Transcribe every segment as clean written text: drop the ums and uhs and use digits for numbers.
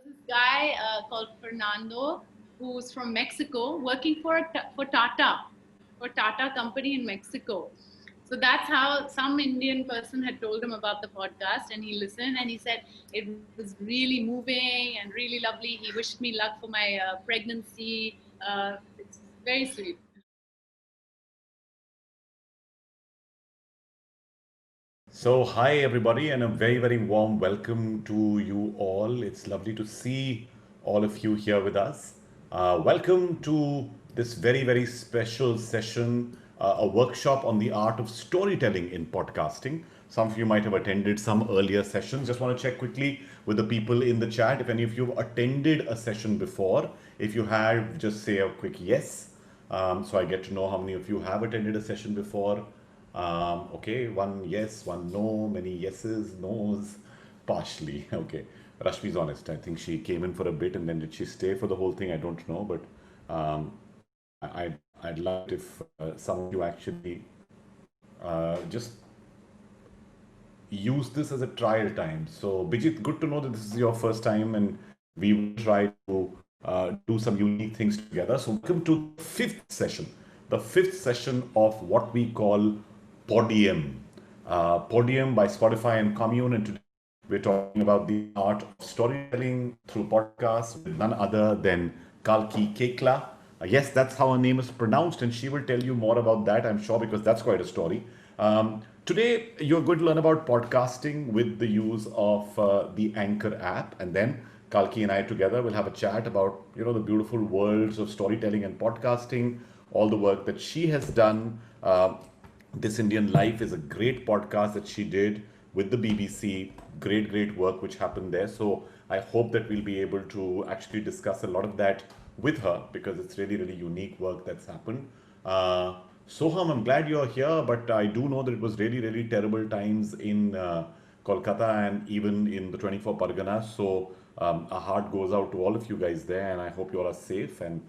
this guy called Fernando, who's from Mexico, working for Tata company in Mexico. So that's how some Indian person had told him about the podcast, and he listened and he said it was really moving and really lovely. He wished me luck for my pregnancy. It's very sweet. So, hi everybody, and a very, very warm welcome to you all. It's lovely to see all of you here with us. Welcome to this very, very special session, a workshop on the art of storytelling in podcasting. Some of you might have attended some earlier sessions. Just want to check quickly with the people in the chat if any of you have attended a session before. If you have, just say a quick yes. So I get to know how many of you have attended a session before. Okay, one yes, one no, many yeses, no's, partially. Okay, Rashmi's honest. I think she came in for a bit and then did she stay for the whole thing? I don't know, but I'd love it if some of you actually just use this as a trial time. So, Bijit, good to know that this is your first time and we will try to do some unique things together. So, welcome to the fifth session of what we call Podium. Podium by Spotify and Commune. And today we're talking about the art of storytelling through podcasts with none other than Kalki Kekla. Yes, that's how her name is pronounced, and she will tell you more about that, I'm sure, because that's quite a story. Today, you're going to learn about podcasting with the use of the Anchor app, and then Kalki and I together will have a chat about the beautiful worlds of storytelling and podcasting, all the work that she has done. This Indian Life is a great podcast that she did with the BBC. Great, great work which happened there. So I hope that we'll be able to actually discuss a lot of that with her because it's really, really unique work that's happened. Soham, I'm glad you're here, but I do know that it was really, really terrible times in Kolkata and even in the 24 Parganas. So our heart goes out to all of you guys there, and I hope you all are safe. And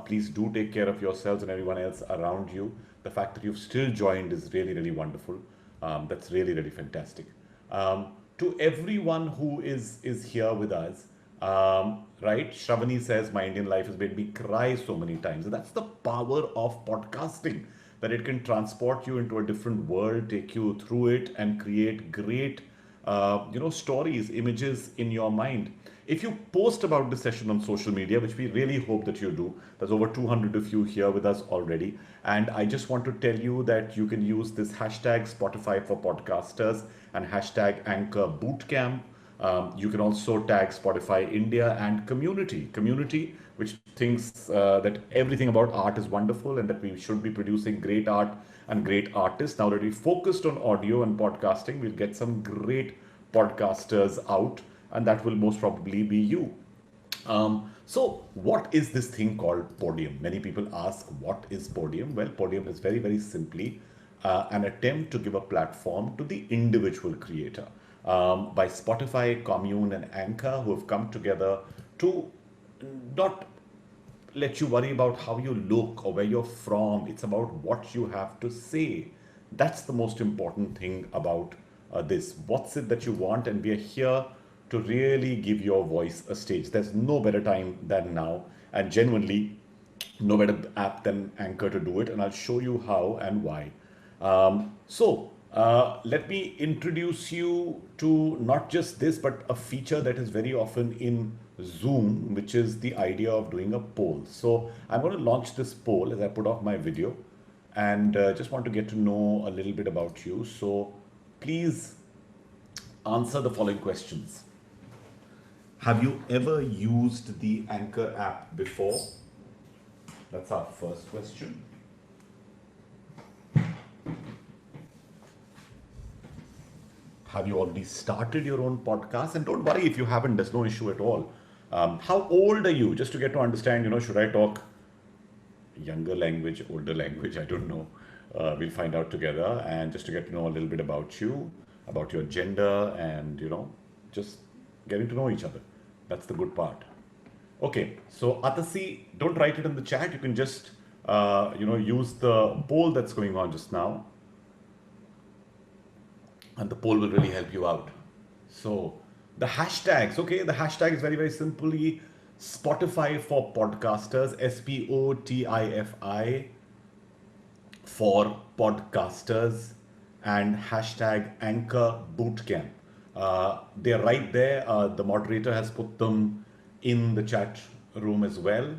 please do take care of yourselves and everyone else around you. The fact that you've still joined is really, really wonderful. That's really, really fantastic. To everyone who is here with us, right? Shravani says, my Indian life has made me cry so many times. And that's the power of podcasting, that it can transport you into a different world, take you through it, and create great, stories, images in your mind. If you post about this session on social media, which we really hope that you do, there's over 200 of you here with us already. And I just want to tell you that you can use this hashtag Spotify for Podcasters and hashtag Anchor Bootcamp. You can also tag Spotify India and Community, which thinks that everything about art is wonderful and that we should be producing great art and great artists. Now that we focused on audio and podcasting, we'll get some great podcasters out, and that will most probably be you. So, what is this thing called Podium? Many people ask, what is Podium? Well, Podium is very, very simply an attempt to give a platform to the individual creator by Spotify, Commune, and Anchor, who have come together to not let you worry about how you look or where you're from. It's about what you have to say. That's the most important thing about this. What's it that you want? And we are here to really give your voice a stage. There's no better time than now, and genuinely, no better app than Anchor to do it. And I'll show you how and why. Let me introduce you to not just this, but a feature that is very often in Zoom, which is the idea of doing a poll. So I'm going to launch this poll as I put off my video, and just want to get to know a little bit about you. So please answer the following questions. Have you ever used the Anchor app before? That's our first question. Have you already started your own podcast? And don't worry if you haven't, there's no issue at all. How old are you? Just to get to understand, should I talk younger language, older language? I don't know. We'll find out together. And just to get to know a little bit about you, about your gender, and, just getting to know each other. That's the good part. Okay, so Atasi, don't write it in the chat. You can just, use the poll that's going on just now. And the poll will really help you out. So The hashtags, okay, the hashtag is very, very simply Spotify for podcasters, Spotifi for podcasters, and hashtag Anchor Bootcamp. They're right there. The moderator has put them in the chat room as well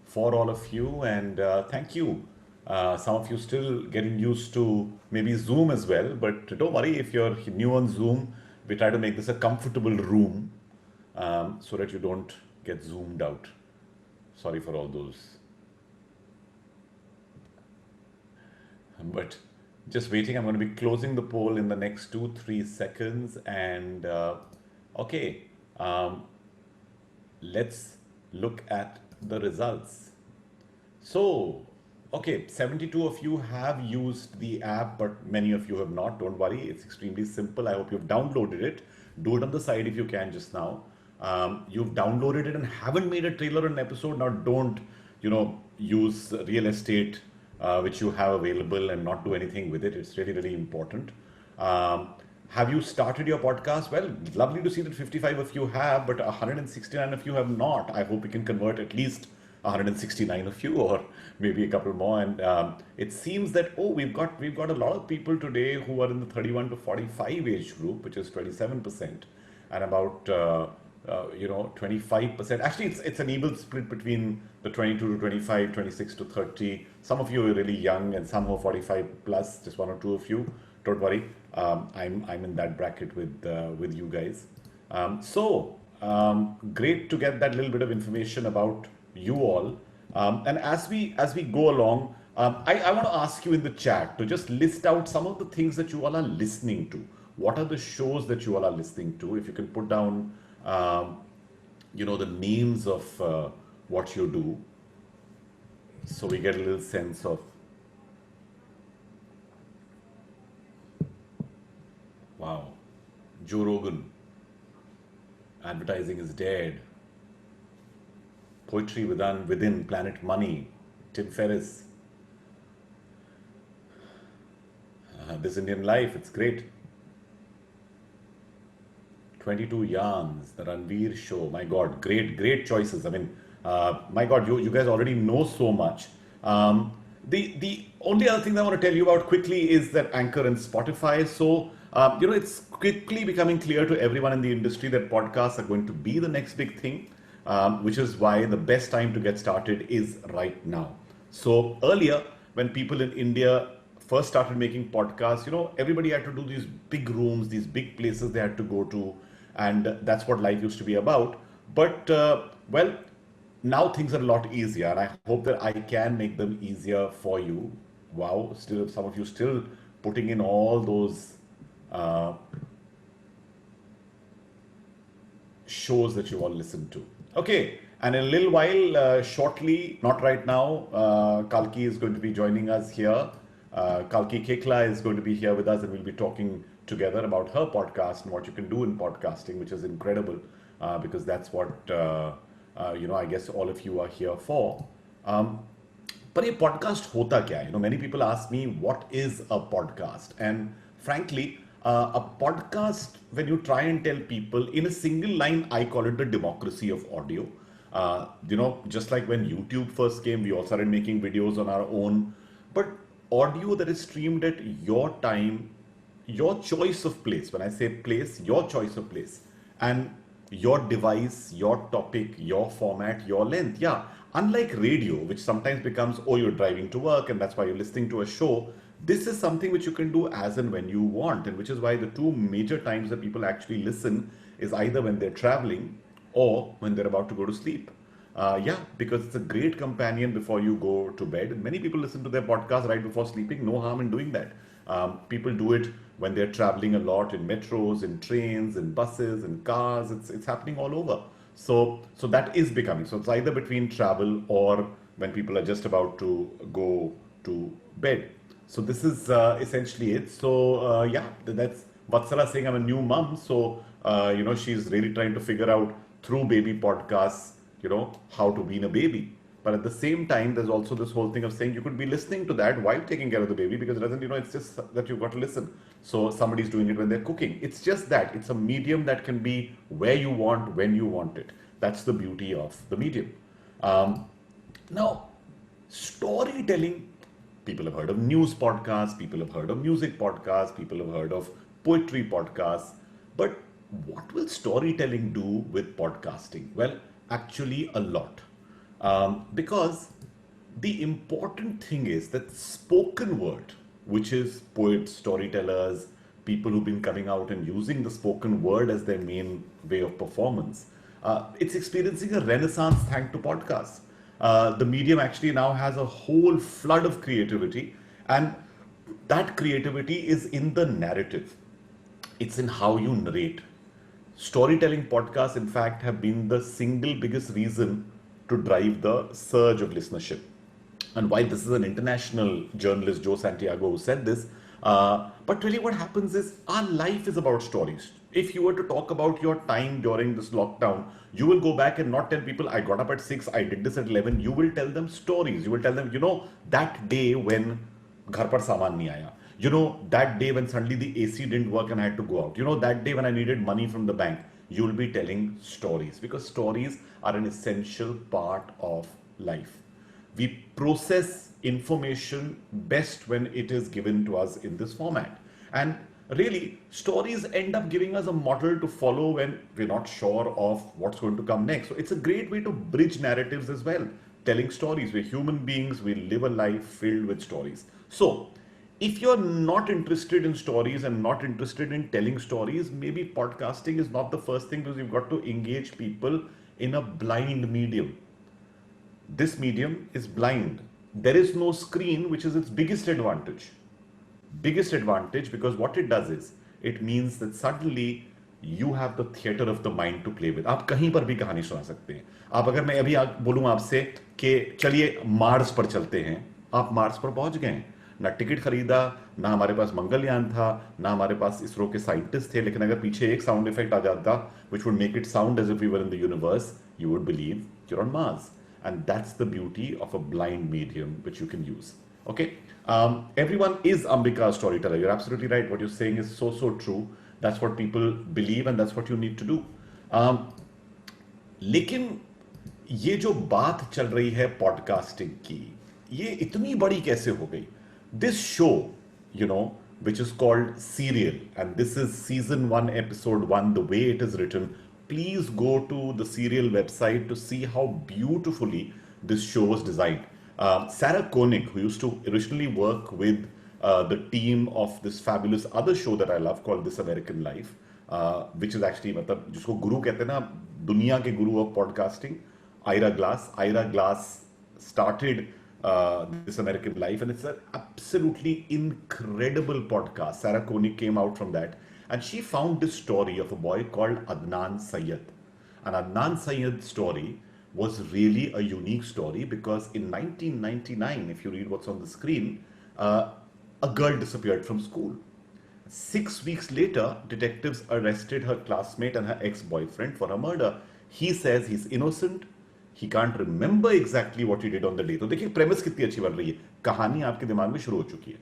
for all of you, and thank you. Some of you still getting used to maybe Zoom as well, but don't worry if you're new on Zoom. We try to make this a comfortable room so that you don't get zoomed out. Sorry for all those. But just waiting. I'm going to be closing the poll in the next 2-3 seconds. And okay, let's look at the results. So, okay, 72 of you have used the app, but many of you have not. Don't worry, it's extremely simple. I hope you've downloaded it. Do it on the side if you can just now. You've downloaded it and haven't made a trailer or an episode. Now, don't, use real estate which you have available and not do anything with it. It's really, really important. Have you started your podcast? Well, lovely to see that 55 of you have, but 169 of you have not. I hope we can convert at least 169 of you, or maybe a couple more. And it seems that we've got a lot of people today who are in the 31 to 45 age group, which is 27%, and about 25%. Actually, it's an even split between the 22 to 25, 26 to 30. Some of you are really young, and some are 45 plus. Just one or two of you. Don't worry, I'm in that bracket with you guys. Great to get that little bit of information about you all. And as we go along, I want to ask you in the chat to just list out some of the things that you all are listening to. What are the shows that you all are listening to? If you can put down, the names of what you do, so we get a little sense of. Wow, Joe Rogan, Advertising is Dead, Poetry Within, Planet Money, Tim Ferriss, This Indian Life, it's great. 22 Yarns, The Ranveer Show, my God, great choices. I mean, my God, you guys already know so much. The only other thing I want to tell you about quickly is that Anchor and Spotify. So, it's quickly becoming clear to everyone in the industry that podcasts are going to be the next big thing, which is why the best time to get started is right now. So earlier, when people in India first started making podcasts, everybody had to do these big rooms, these big places they had to go to, and that's what life used to be about. But, now things are a lot easier, and I hope that I can make them easier for you. Wow, still some of you still putting in all those shows that you all listen to. Okay, and in a little while, shortly, not right now, Kalki is going to be joining us here. Kalki Kekla is going to be here with us, and we'll be talking together about her podcast and what you can do in podcasting, which is incredible, because that's what I guess all of you are here for. But a podcast hota kya hai? Many people ask me, what is a podcast? And frankly, a podcast, when you try and tell people in a single line, I call it the democracy of audio. Just like when YouTube first came, we all started making videos on our own. But audio that is streamed at your time, your choice of place. When I say place, your choice of place. And your device, your topic, your format, your length. Yeah, unlike radio, which sometimes becomes, you're driving to work and that's why you're listening to a show. This is something which you can do as and when you want, and which is why the two major times that people actually listen is either when they're traveling or when they're about to go to sleep. Because it's a great companion before you go to bed. And many people listen to their podcast right before sleeping. No harm in doing that. People do it when they're traveling a lot in metros, in trains, in buses, in cars. It's happening all over. So that is becoming. So it's either between travel or when people are just about to go to bed. So this is essentially it. So that's Vatsala saying I'm a new mom. So she's really trying to figure out through baby podcasts, how to wean a baby. But at the same time, there's also this whole thing of saying you could be listening to that while taking care of the baby, because it doesn't, it's just that you've got to listen. So somebody's doing it when they're cooking. It's just that it's a medium that can be where you want, when you want it. That's the beauty of the medium. Now, storytelling, people have heard of news podcasts, people have heard of music podcasts, people have heard of poetry podcasts. But what will storytelling do with podcasting? Well, actually, a lot. Because the important thing is that spoken word, which is poets, storytellers, people who've been coming out and using the spoken word as their main way of performance, it's experiencing a renaissance thanks to podcasts. The medium actually now has a whole flood of creativity, and that creativity is in the narrative. It's in how you narrate. Storytelling podcasts, in fact, have been the single biggest reason to drive the surge of listenership. And while this is an international journalist, Joe Santiago, who said this, but really what happens is our life is about stories. If you were to talk about your time during this lockdown, you will go back and not tell people, I got up at 6, I did this at 11. You will tell them stories. You will tell them, that day when ghar par saman nahi aaya. That day when suddenly the AC didn't work and I had to go out. That day when I needed money from the bank. You'll be telling stories, because stories are an essential part of life. We process information best when it is given to us in this format. And really, stories end up giving us a model to follow when we're not sure of what's going to come next. So it's a great way to bridge narratives as well. Telling stories. We're human beings. We live a life filled with stories. So if you're not interested in stories and not interested in telling stories, maybe podcasting is not the first thing, because you've got to engage people in a blind medium. This medium is blind. There is no screen, which is its biggest advantage. Biggest advantage, because what it does is, it means that suddenly you have the theater of the mind to play with. आप कहीं पर भी कहानी सुना सकते हैं. आप अगर मैं अभी बोलूँ आपसे कि चलिए मार्स पर चलते हैं, आप मार्स पर पहुंच गए. ना टिकट खरीदा, ना हमारे पास मंगलयान था, ना हमारे पास इसरो के साइंटिस्ट थे, लेकिन अगर पीछे एक साउंड इफेक्ट आ जाता which would make it sound as if we were in the universe, you would believe you're on Mars. And that's the beauty of a blind medium which you can use. Okay, everyone is Ambika's storyteller. You're absolutely right. What you're saying is so true. That's what people believe, and that's what you need to do. लेकिन ये जो बात चल रही है podcasting की, ये इतनी बड़ी कैसे हो गई? This show, which is called Serial, and this is season 1, episode 1, the way it is written. Please go to the Serial website to see how beautifully this show was designed. Sarah Koenig, who used to originally work with the team of this fabulous other show that I love called This American Life, which is actually, जिसको गुरु कहते हैं ना, दुनिया के गुरु of podcasting, Ira Glass. Ira Glass started This American Life, and it's an absolutely incredible podcast. Sarah Koenig came out from that, and she found this story of a boy called Adnan Syed. And Adnan Syed's story was really a unique story, because in 1999, if you read what's on the screen, a girl disappeared from school. 6 weeks later, detectives arrested her classmate and her ex-boyfriend for a murder. He says he's innocent. He can't remember exactly what he did on the day. तो देखिए premise कितनी अच्छी बन रही है. कहानी आपके दिमाग में शुरू हो चुकी है.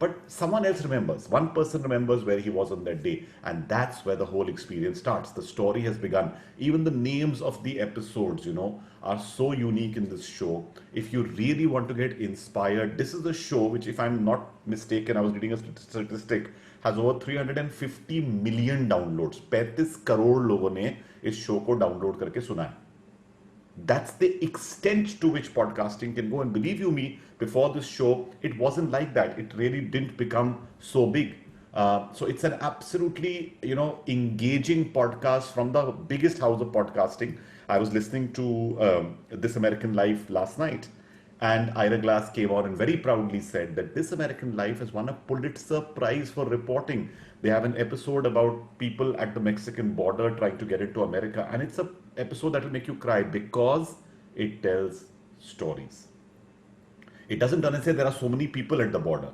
But someone else remembers. One person remembers where he was on that day. And that's where the whole experience starts. The story has begun. Even the names of the episodes, are so unique in this show. If you really want to get inspired, this is a show which, if I'm not mistaken, I was reading a statistic, has over 350 million downloads. 35 crore लोगों ने इस show को download करके सुना है. That's the extent to which podcasting can go. And believe you me, before this show, it wasn't like that. It really didn't become so big. So it's an absolutely, engaging podcast from the biggest house of podcasting. I was listening to This American Life last night, and Ira Glass came out and very proudly said that This American Life has won a Pulitzer Prize for reporting. They have an episode about people at the Mexican border trying to get into America, and it's an episode that will make you cry because it tells stories. It doesn't only say there are so many people at the border.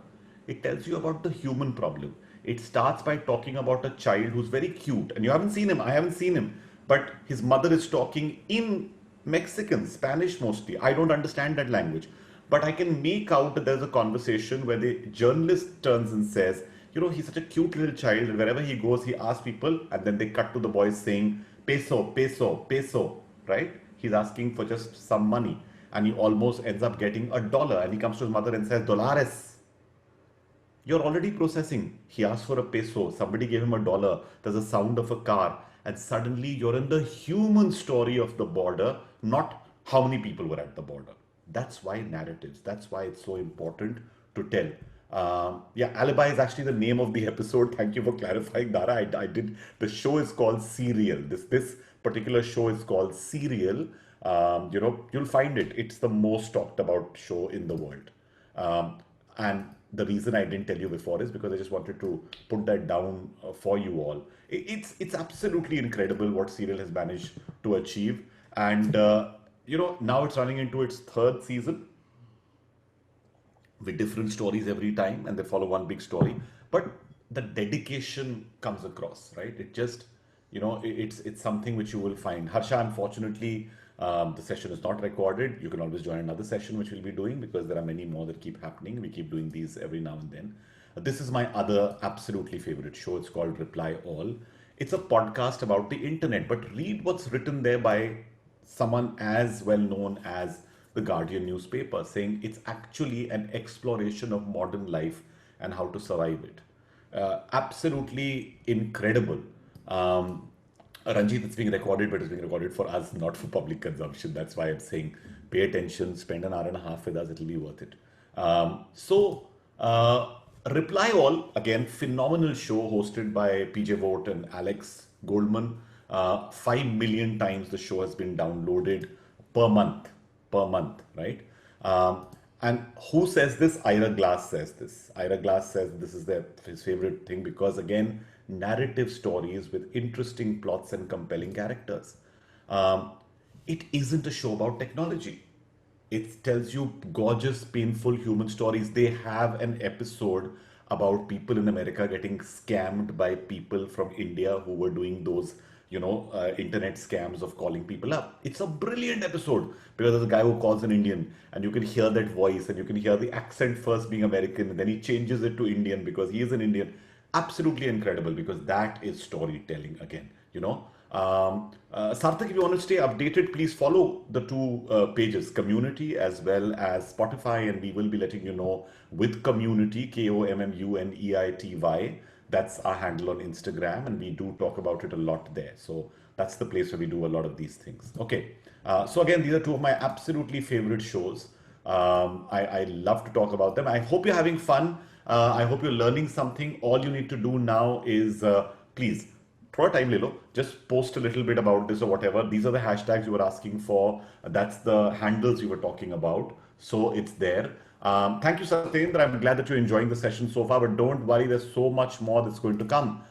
It tells you about the human problem. It starts by talking about a child who's very cute, and you haven't seen him, I haven't seen him, but his mother is talking in Mexican, Spanish mostly. I don't understand that language. But I can make out that there's a conversation where the journalist turns and says, he's such a cute little child, and wherever he goes, he asks people, and then they cut to the boys saying, peso, peso, peso, right? He's asking for just some money. And he almost ends up getting $1. And he comes to his mother and says, Dolares. You're already processing. He asked for a peso. Somebody gave him $1. There's a sound of a car. And suddenly you're in the human story of the border, not how many people were at the border. That's why narratives. That's why it's so important to tell. Yeah, Alibi is actually the name of the episode. Thank you for clarifying, Dara. I did. The show is called Serial. This particular show is called Serial. You'll find it. It's the most talked about show in the world. And the reason I didn't tell you before is because I just wanted to put that down for you all. It's absolutely incredible what Serial has managed to achieve, and now it's running into its third season with different stories every time, and they follow one big story. But the dedication comes across, right? It just, it's something which you will find. Harsha, unfortunately, the session is not recorded. You can always join another session which we'll be doing, because there are many more that keep happening. We keep doing these every now and then. This is my other absolutely favorite show. It's called Reply All. It's a podcast about the internet, but read what's written there by someone as well known as the Guardian newspaper, saying it's actually an exploration of modern life and how to survive it. Absolutely incredible. Ranjit, it's being recorded, but it's being recorded for us, not for public consumption. That's why I'm saying pay attention, spend an hour and a half with us, it'll be worth it. Reply All, again, phenomenal show hosted by PJ Vogt and Alex Goldman. 5 million times the show has been downloaded per month, right? And who says this? Ira Glass says this. Ira Glass says this is his favorite thing because, again, narrative stories with interesting plots and compelling characters. It isn't a show about technology. It tells you gorgeous, painful human stories. They have an episode about people in America getting scammed by people from India who were doing those, internet scams of calling people up. It's a brilliant episode because there's a guy who calls an Indian and you can hear that voice and you can hear the accent first being American and then he changes it to Indian because he is an Indian. Absolutely incredible because that is storytelling again, Sarthak, if you want to stay updated, please follow the two pages, Community as well as Spotify, and we will be letting you know with Community, KOMMUNEITY. That's our handle on Instagram, and we do talk about it a lot there. So that's the place where we do a lot of these things. Okay. So again, these are two of my absolutely favorite shows. I love to talk about them. I hope you're having fun. I hope you're learning something. All you need to do now is please, for a time, Lilo, just post a little bit about this or whatever. These are the hashtags you were asking for. That's the handles you were talking about. So it's there. Thank you, Satyendra. I'm glad that you're enjoying the session so far, but don't worry, there's so much more that's going to come.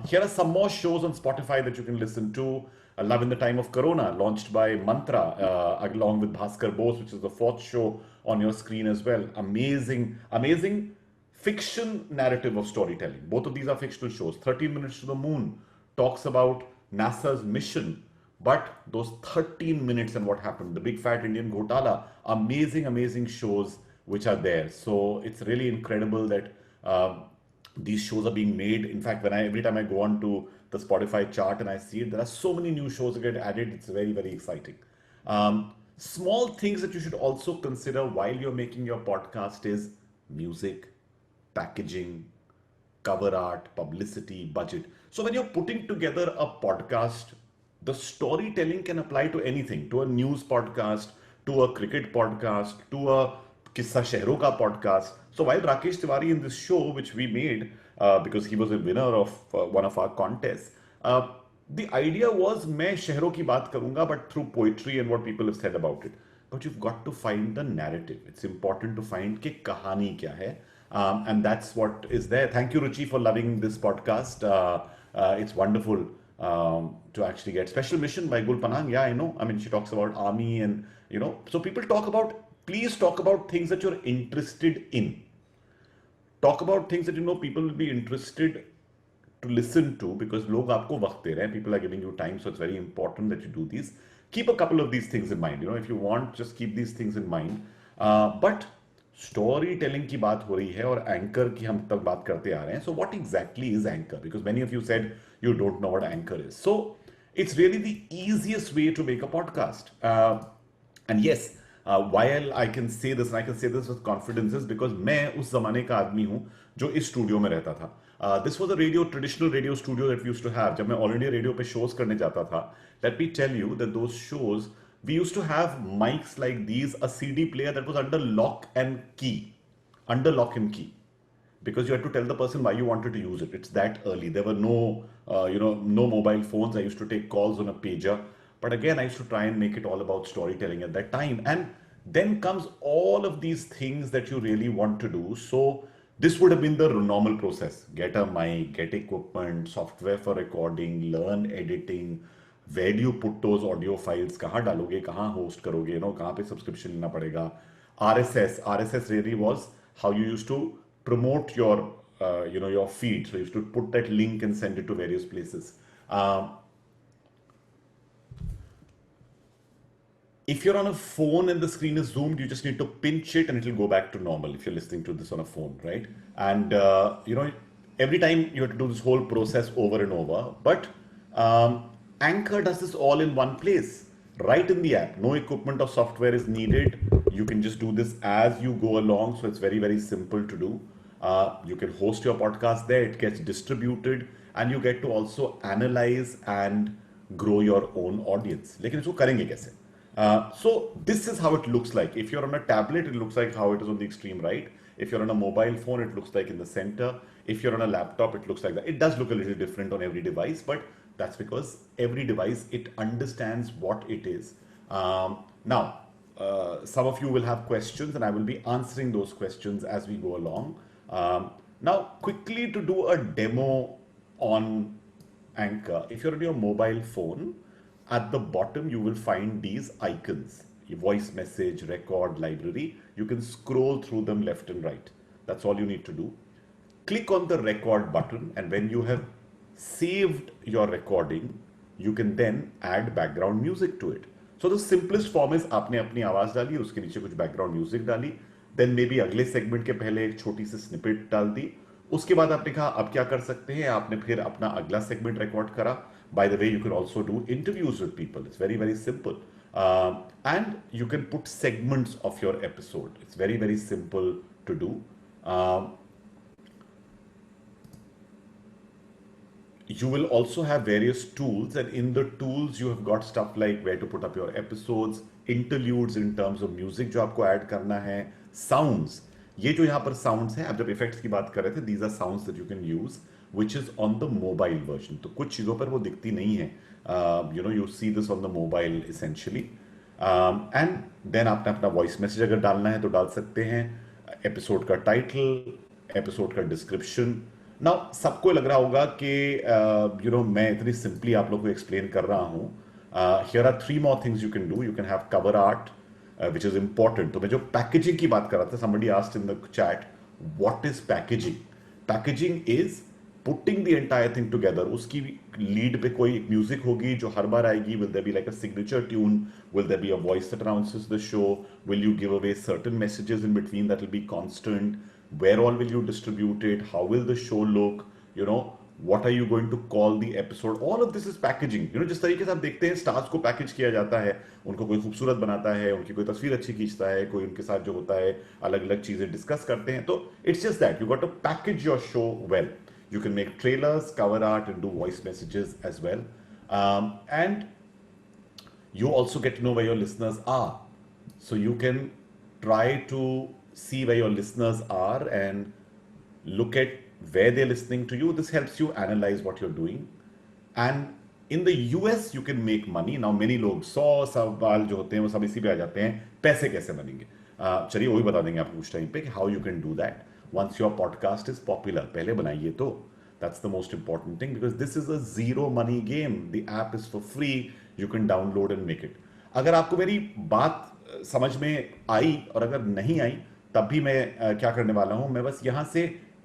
Here are some more shows on Spotify that you can listen to. Love in the Time of Corona, launched by Mantra, along with Bhaskar Bose, which is the fourth show on your screen as well. Amazing, amazing fiction narrative of storytelling. Both of these are fictional shows. 13 Minutes to the Moon talks about NASA's mission, but those 13 minutes and what happened, the big fat Indian Ghotala, amazing, amazing shows which are there. So it's really incredible that these shows are being made. In fact, every time I go on to the Spotify chart and I see it, there are so many new shows that get added. It's very, very exciting. Small things that you should also consider while you're making your podcast is music, packaging, cover art, publicity, budget. So when you're putting together a podcast, the storytelling can apply to anything, to a news podcast, to a cricket podcast, to a Kissa Shehro ka podcast. So while Rakesh Tiwari in this show, which we made because he was a winner of one of our contests, the idea was मैं शहरों की बात करूंगा, but through poetry and what people have said about it. But you've got to find the narrative. It's important to find कि कहानी क्या है. And that's what is there. Thank you, Ruchi, for loving this podcast. It's wonderful to actually get Special Mission by Gul Panang. Yeah, I know. I mean, she talks about army and, so people please talk about things that you're interested in. Talk about things that people will be interested to listen to because log aapko waqt de rahe hain. People are giving you time, so it's very important that you do these. keep a couple of these things in mind. If you want, just keep these things in mind. But story telling की बात हो रही है और anchor की हम तक बात करते आ रहे हैं. So what exactly is anchor? Because many of you said you don't know what anchor is. So it's really the easiest way to make a podcast. And yes, while I can say this, and I can say this with confidence, is because मैं उस जमाने का आदमी हूँ जो इस studio में रहता था. This was a traditional radio studio that we used to have. जब मैं ऑल इंडिया रेडियो पे shows करने जाता था, let me tell you that those shows, we used to have mics like these, a CD player that was under lock and key, because you had to tell the person why you wanted to use it. It's that early. There were no mobile phones. I used to take calls on a pager. But again, I used to try and make it all about storytelling at that time. And then comes all of these things that you really want to do. So this would have been the normal process. Get a mic, get equipment, software for recording, learn editing. Where do you put those audio files? कहाँ डालोगे, कहाँ host करोगे, कहाँ पे subscription लेना पड़ेगा. RSS really was how you used to promote your your feed. So you used to put that link and send it to various places. If you're on a phone and the screen is zoomed, you just need to pinch it and it will go back to normal if you're listening to this on a phone, right? And every time you have to do this whole process over and over. But Anchor does this all in one place, right in the app. No equipment or software is needed. You can just do this as you go along. So it's very, very simple to do. You can host your podcast there. It gets distributed and you get to also analyze and grow your own audience. लेकिन इसको करेंगे कैसे? So this is how it looks like. If you're on a tablet, it looks like how it is on the extreme right. If you're on a mobile phone, it looks like in the center. If you're on a laptop, it looks like that. It does look a little different on every device, but that's because every device, it understands what it is. Now, some of you will have questions and I will be answering those questions as we go along. Now, quickly to do a demo on Anchor, if you're on your mobile phone, at the bottom, you will find these icons, voice message, record, library. You can scroll through them left and right. That's all you need to do. Click on the record button, and when you have saved your recording, you can then add background music to it. So the simplest form is आपने अपनी आवाज डाली, उसके नीचे कुछ background music डाली, then maybe अगले segment के पहले एक छोटी सी snippet डाल दी, उसके बाद आपने कहा अब क्या कर सकते हैं, आपने फिर अपना अगला segment record करा. By the way, you can also do interviews with people. It's very, very simple. And you can put segments of your episode. It's very, very simple to do. You will also have various tools, and in the tools you have got stuff like where to put up your episodes, interludes in terms of music जो आपको add करना है, sounds. ये जो यहाँ पर sounds हैं, आप जब effects की बात कर रहे थे, these are sounds that you can use, which is on the mobile version. तो कुछ चीज़ों पर वो दिखती नहीं है. You see this on the mobile essentially. And then आपने अपना voice message अगर डालना है तो डाल सकते हैं, episode का title, episode का description. Now, सबको लग रहा होगा कि मैं इतनी simply आप लोग को explain कर रहा हूँ. Here are 3 more things you can do. You can have cover art, which is important. तो मैं जो packaging की बात कर रहा था, somebody asked in the chat, what is packaging? Packaging is putting the entire thing together. उसकी lead पे कोई music होगी जो हर बार आएगी. Will there be like a signature tune? Will there be a voice that announces the show? Will you give away certain messages in between that will be constant? Where all will you distribute it? How will the show look? What are you going to call the episode? All of this is packaging. जिस तरीके से आप देखते हैं stars को package किया जाता है, उनको कोई खूबसूरत बनाता है, उनकी कोई तस्वीर अच्छी खींचता है, कोई उनके साथ जो होता है अलग अलग चीजें डिस्कस करते हैं. तो it's just that you got to package your show well. You can make trailers, cover art, and do voice messages as well. And you also get to know where your listeners are. So you can try to see where your listeners are and look at where they're listening to you. This helps you analyze what you're doing. And in the US, you can make money. Now, many लोग 100 सवाल जो होते हैं वो सब इसी पे आ जाते हैं, पैसे कैसे बनेंगे? चलिए वही बता देंगे आपको उस टाइम पे कि how you can do that. Once your podcast is popular, पहले बनाइए तो. That's the most important thing because this is a zero money game. The app is for free. You can download and make it. अगर आपको मेरी बात समझ में आई और अगर नहीं आई तब भी मैं क्या करने वाला हूं, मैं बस यहां से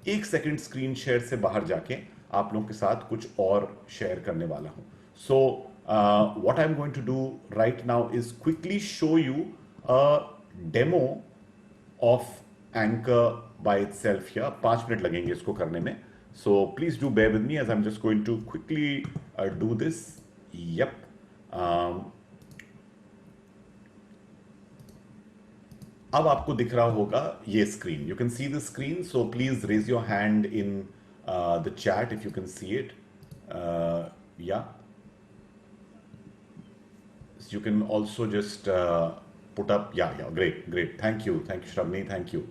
1 सेकंड स्क्रीन शेयर से बाहर जाके आप लोगों के साथ कुछ और शेयर करने वाला हूं. So what I'm going to do right now is quickly show you a demo of Anchor by itself here. 5 minute लगेंगे इसको करने में. So please do bear with me as I'm just going to quickly do this. Yep. अब आपको दिख रहा होगा ये screen. You can see the screen. So please raise your hand in the chat if you can see it. Yeah. You can also just put up, yeah, great. Thank you, Shravani, thank you.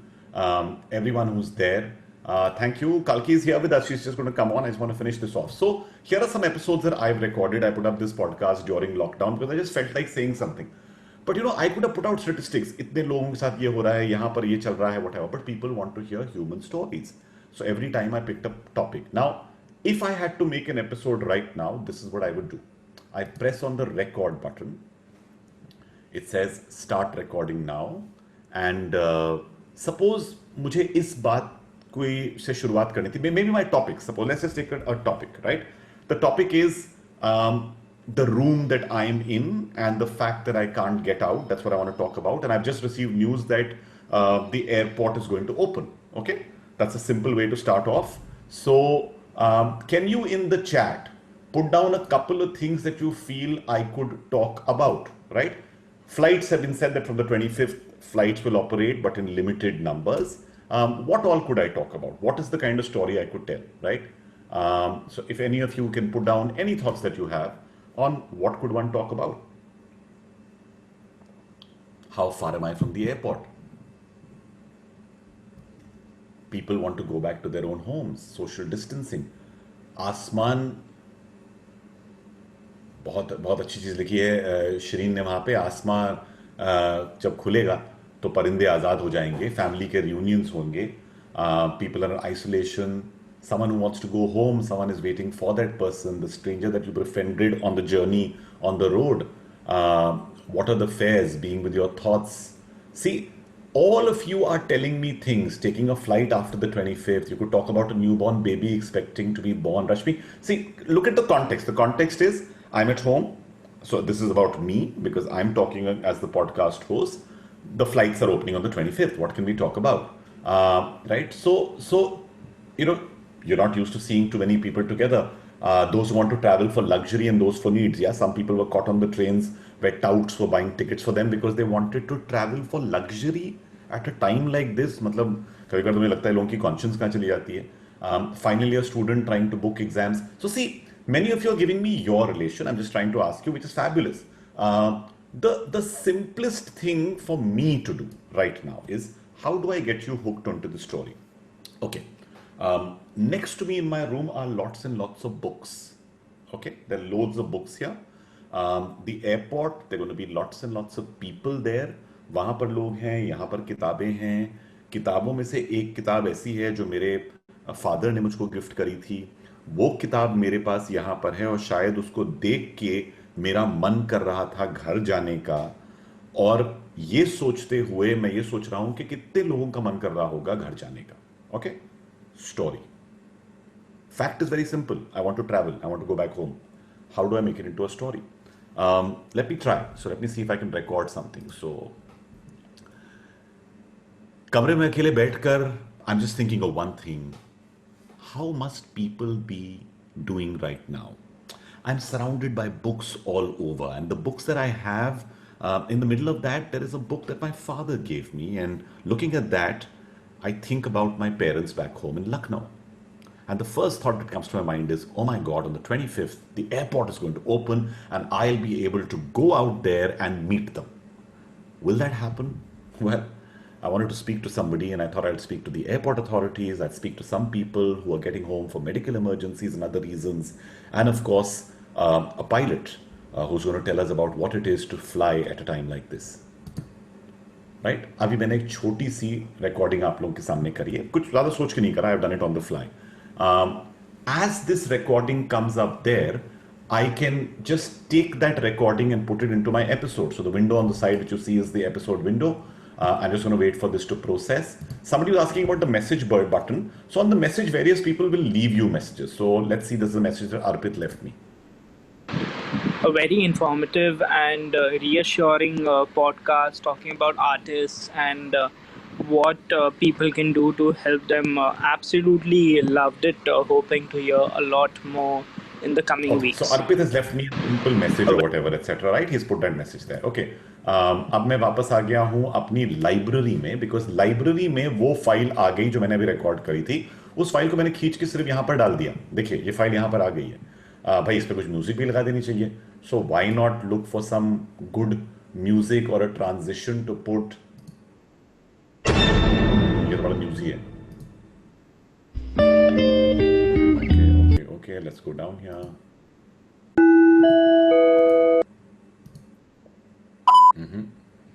Everyone who's there, thank you. Kalki is here with us. She's just going to come on. I just want to finish this off. So here are some episodes that I've recorded. I put up this podcast during lockdown because I just felt like saying something. But you know, I could have put out statistics. इतने लोगों के साथ ये हो रहा है, यहाँ पर ये चल रहा है, whatever. But people want to hear human stories. So every time I picked up topic. Now, if I had to make an episode right now, this is what I would do. I press on the record button. It says start recording now. And suppose मुझे इस बात कोई से शुरुआत करनी थी. Maybe my topic. Suppose let's just take a topic, right? The topic is the room that I'm in and the fact that I can't get out. That's what I want to talk about. And I've just received news that the airport is going to open. Okay, that's a simple way to start off. So can you in the chat put down a couple of things that you feel I could talk about, right? Flights have been said that from the 25th, flights will operate, but in limited numbers. What all could I talk about? What is the kind of story I could tell, right? So if any of you can put down any thoughts that you have on what could one talk about? How far am I from the airport? People want to go back to their own homes, social distancing. आसमान बहुत अच्छी चीज़ लिखी है शरीन ने वहाँ पे. आसमान जब खुलेगा तो परिंदे आज़ाद हो जाएंगे, फैमिली के रियूनियंस होंगे, people are in isolation, someone who wants to go home, someone is waiting for that person, the stranger that you befriended on the journey, on the road. What are the fares, being with your thoughts? See, all of you are telling me things, taking a flight after the 25th. You could talk about a newborn baby expecting to be born. Rashmi, see, look at the context. The context is, I'm at home. So this is about me because I'm talking as the podcast host. The flights are opening on the 25th. What can we talk about? Right? So, you know, you're not used to seeing too many people together. Those who want to travel for luxury and those for needs. Yeah, some people were caught on the trains where touts were buying tickets for them because they wanted to travel for luxury at a time like this. मतलब कभी-कभी तुम्हें लगता है लोगों की conscience कहाँ चली जाती है. Final year student trying to book exams. So see, many of you are giving me your relation. I'm just trying to ask you, which is fabulous. The simplest thing for me to do right now is, how do I get you hooked onto the story? Okay. Next to me in my room are lots and lots of books. Okay, there are loads of books here. The airport, there are going to be lots and lots of people there. वहाँ पर लोग हैं, यहाँ पर किताबें हैं. किताबों में से एक किताब ऐसी है जो मेरे फादर ने मुझको गिफ्ट करी थी. वो किताब मेरे पास यहाँ पर है और शायद उसको देख के मेरा मन कर रहा था घर जाने का. और ये सोचते हुए मैं ये सोच रहा हूँ कि कितने लोगों का मन कर रहा होगा घर जाने का. Okay? Story. Fact is very simple. I want to travel. I want to go back home. How do I make it into a story? Let me try. So let me see if I can record something. So, कमरे में अकेले बैठकर I'm just thinking of one thing. How must people be doing right now? I'm surrounded by books all over, and the books that I have, in the middle of that, there is a book that my father gave me, and looking at that, I think about my parents back home in Lucknow. And the first thought that comes to my mind is, oh my God, on the 25th, the airport is going to open and I'll be able to go out there and meet them. Will that happen? Well, I wanted to speak to somebody and I thought I'd speak to the airport authorities. I'd speak to some people who are getting home for medical emergencies and other reasons. And of course, a pilot who's going to tell us about what it is to fly at a time like this. Right? अभी मैंने एक छोटी सी recording आप लोगों के सामने करी है. कुछ ज़्यादा सोच के नहीं करा. I've done it on the fly. As this recording comes up there, I can just take that recording and put it into my episode. So the window on the side which you see is the episode window. I'm just going to wait for this to process. Somebody was asking about the message bird button. So on the message, various people will leave you messages. So let's see, this is a message that Arpit left me. a very informative and reassuring podcast talking about artists and what people can do to help them. Absolutely loved it. Hoping to hear a lot more in the coming Okay, so weeks. Arpit has left me a simple message or whatever, etc. Right? He's put that message there. Okay. अब मैं वापस आ गया हूँ अपनी library में, because library में वो file आ गई जो मैंने अभी रिकॉर्ड करी थी. उस फाइल को मैंने खींच के सिर्फ यहाँ पर डाल दिया. देखिए ये फाइल यहाँ पर आ गई है. भाई इस पर कुछ म्यूजिक भी लगा देनी चाहिए. So why not look for some good music और अ ट्रांजिशन टू पुट. ये तो बड़ा म्यूजिक है. Okay, let's go down here.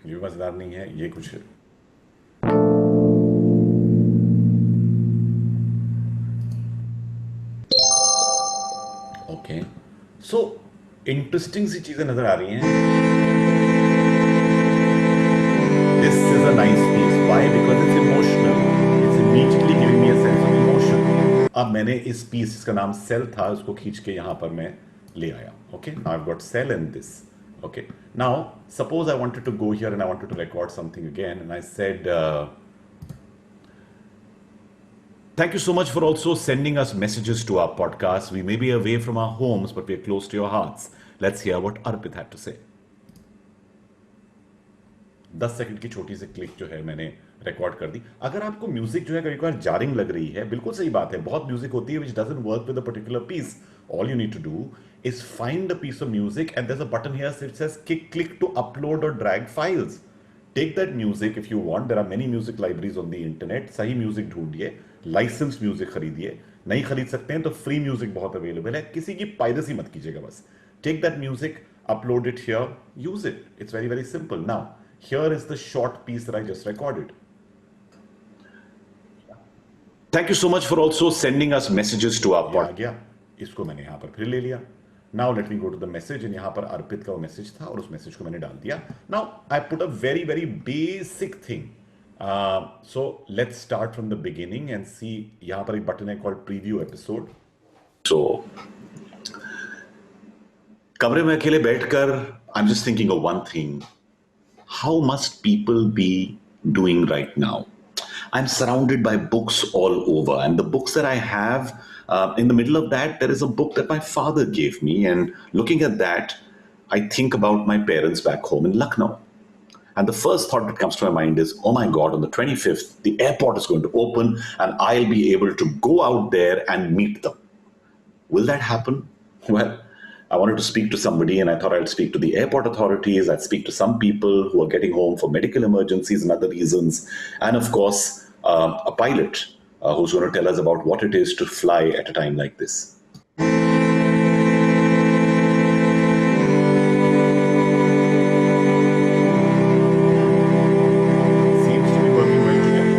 ये भी मजेदार नहीं है. ये कुछ ओके. सो इंटरेस्टिंग सी चीजें नजर आ रही हैं. This is a nice piece. Why? Because it's emotional. It's immediately giving me a sense of emotion. अब मैंने इस पीस, इसका नाम सेल था, उसको खींच के यहां पर मैं ले आया. Okay, now I have got sale and this. Okay, now suppose I wanted to go here and I wanted to record something again, and I said thank you so much for also sending us messages to our podcast. We may be away from our homes, but we are close to your hearts. Let's hear what Arpit had to say. 10 second की छोटी सी clip जो है मैंने record कर दी. अगर आपको music जो है कभी कभार जारिंग लग रही है, बिल्कुल सही बात है. बहुत म्यूजिक होती है which doesn't work with a particular piece. All you need to do is find a piece of music and there's a button here that says click to upload or drag files. Take that music if you want. There are many music libraries on the internet. सही music ढूंढिए, licence music खरीदिए. नहीं खरीद सकते हैं तो free music बहुत available है. किसी की पायरेसी मत कीजिएगा बस. Take that music, upload it here, use it. It's very very simple. Now here is the short piece that I just recorded. Thank you so much for also sending us messages to our podcast. इसको मैंने यहाँ पर फिर ले लिया. Now let me go to the message, and यहाँ पर अर्पित का वो मैसेज था और उस मैसेज को मैंने डाल दिया. Now I put a very very basic thing. So let's start from the beginning and see. यहाँ पर एक बटन है called preview episode. So कमरे में अकेले बैठकर I'm just thinking of one thing. How must people be doing right now? I'm surrounded by books all over, and the books that I have, in the middle of that, there is a book that my father gave me, and looking at that, I think about my parents back home in Lucknow. And the first thought that comes to my mind is, oh my God, on the 25th, the airport is going to open, and I'll be able to go out there and meet them. Will that happen? Well, I wanted to speak to somebody, and I thought I'd speak to the airport authorities. I'd speak to some people who are getting home for medical emergencies and other reasons. And of course, a pilot who's going to tell us about what it is to fly at a time like this. Seems to be working well together.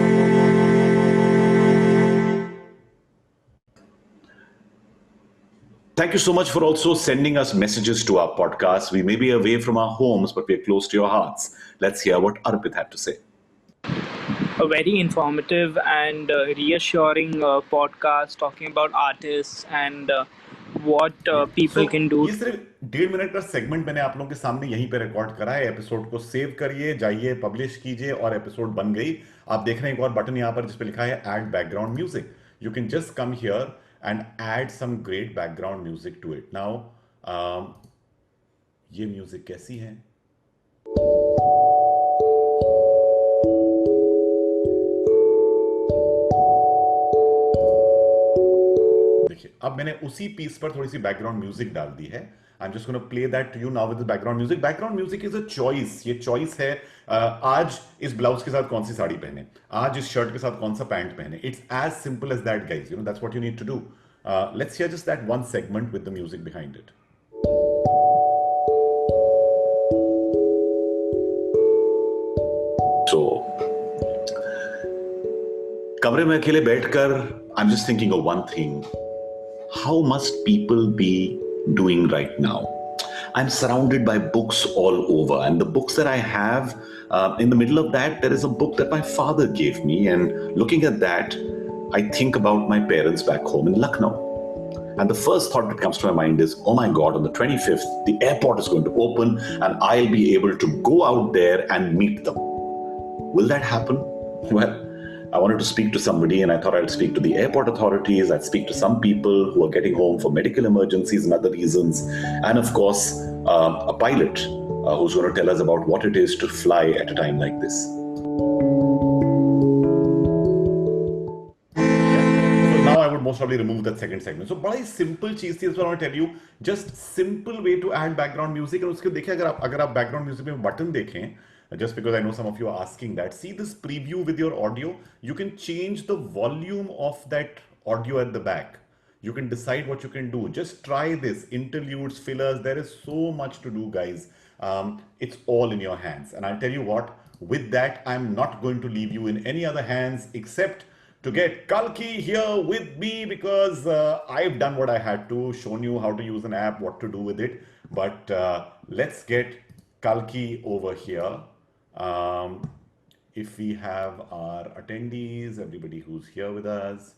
Thank you so much for also sending us messages to our podcast. We may be away from our homes, but we are close to your hearts. Let's hear what Arpit had to say. A very informative and reassuring podcast talking about artists and what people can do. ये सिर्फ 1.5 minute का segment मैंने आप लोगों के सामने यहीं पे रिकॉर्ड करा है. एपिसोड को सेव करिए, जाइए पब्लिश कीजिए और एपिसोड बन गई. आप देख रहे हैं एक और बटन यहाँ पर जिस पे लिखा है add background music. You can just come here and add some great background music to it. Now ये म्यूजिक कैसी है? देखिए अब मैंने उसी पीस पर थोड़ी सी बैकग्राउंड म्यूजिक डाल दी है. I'm just going to play that to you now with the background music. Background music is a choice. ये choice है. आज इस ब्लाउज के साथ कौन सी साड़ी पहने, आज इस शर्ट के साथ कौन सा पैंट पहने. It's as simple as that, guys. You know, that's what you need to do. Let's hear just that one segment with the music behind it. So, कमरे में अकेले बैठकर I'm just thinking of one thing. How must people be doing right now? I'm surrounded by books all over, and the books that I have, in the middle of that, there is a book that my father gave me, and looking at that, I think about my parents back home in Lucknow. And the first thought that comes to my mind is, oh my God, on the 25th, the airport is going to open and I'll be able to go out there and meet them. Will that happen? Well, I wanted to speak to somebody and I thought I'd speak to the airport authorities. I'd speak to some people who are getting home for medical emergencies and other reasons. And of course, a pilot who's going to tell us about what it is to fly at a time like this. Now I would most probably remove that second segment. So बड़ा ही simple चीज थी, I want to tell you, just simple way to add background music. और उसके देखिए अगर आप background music में button देखें, just because I know some of you are asking that, see this preview with your audio. You can change the volume of that audio at the back. You can decide what you can do. Just try this. Interludes, fillers. There is so much to do, guys. It's all in your hands. And I'll tell you what, with that, I'm not going to leave you in any other hands except to get Kalki here with me, because I've done what I had to, shown you how to use an app, what to do with it. But let's get Kalki over here. If we have our attendees, everybody who's here with us.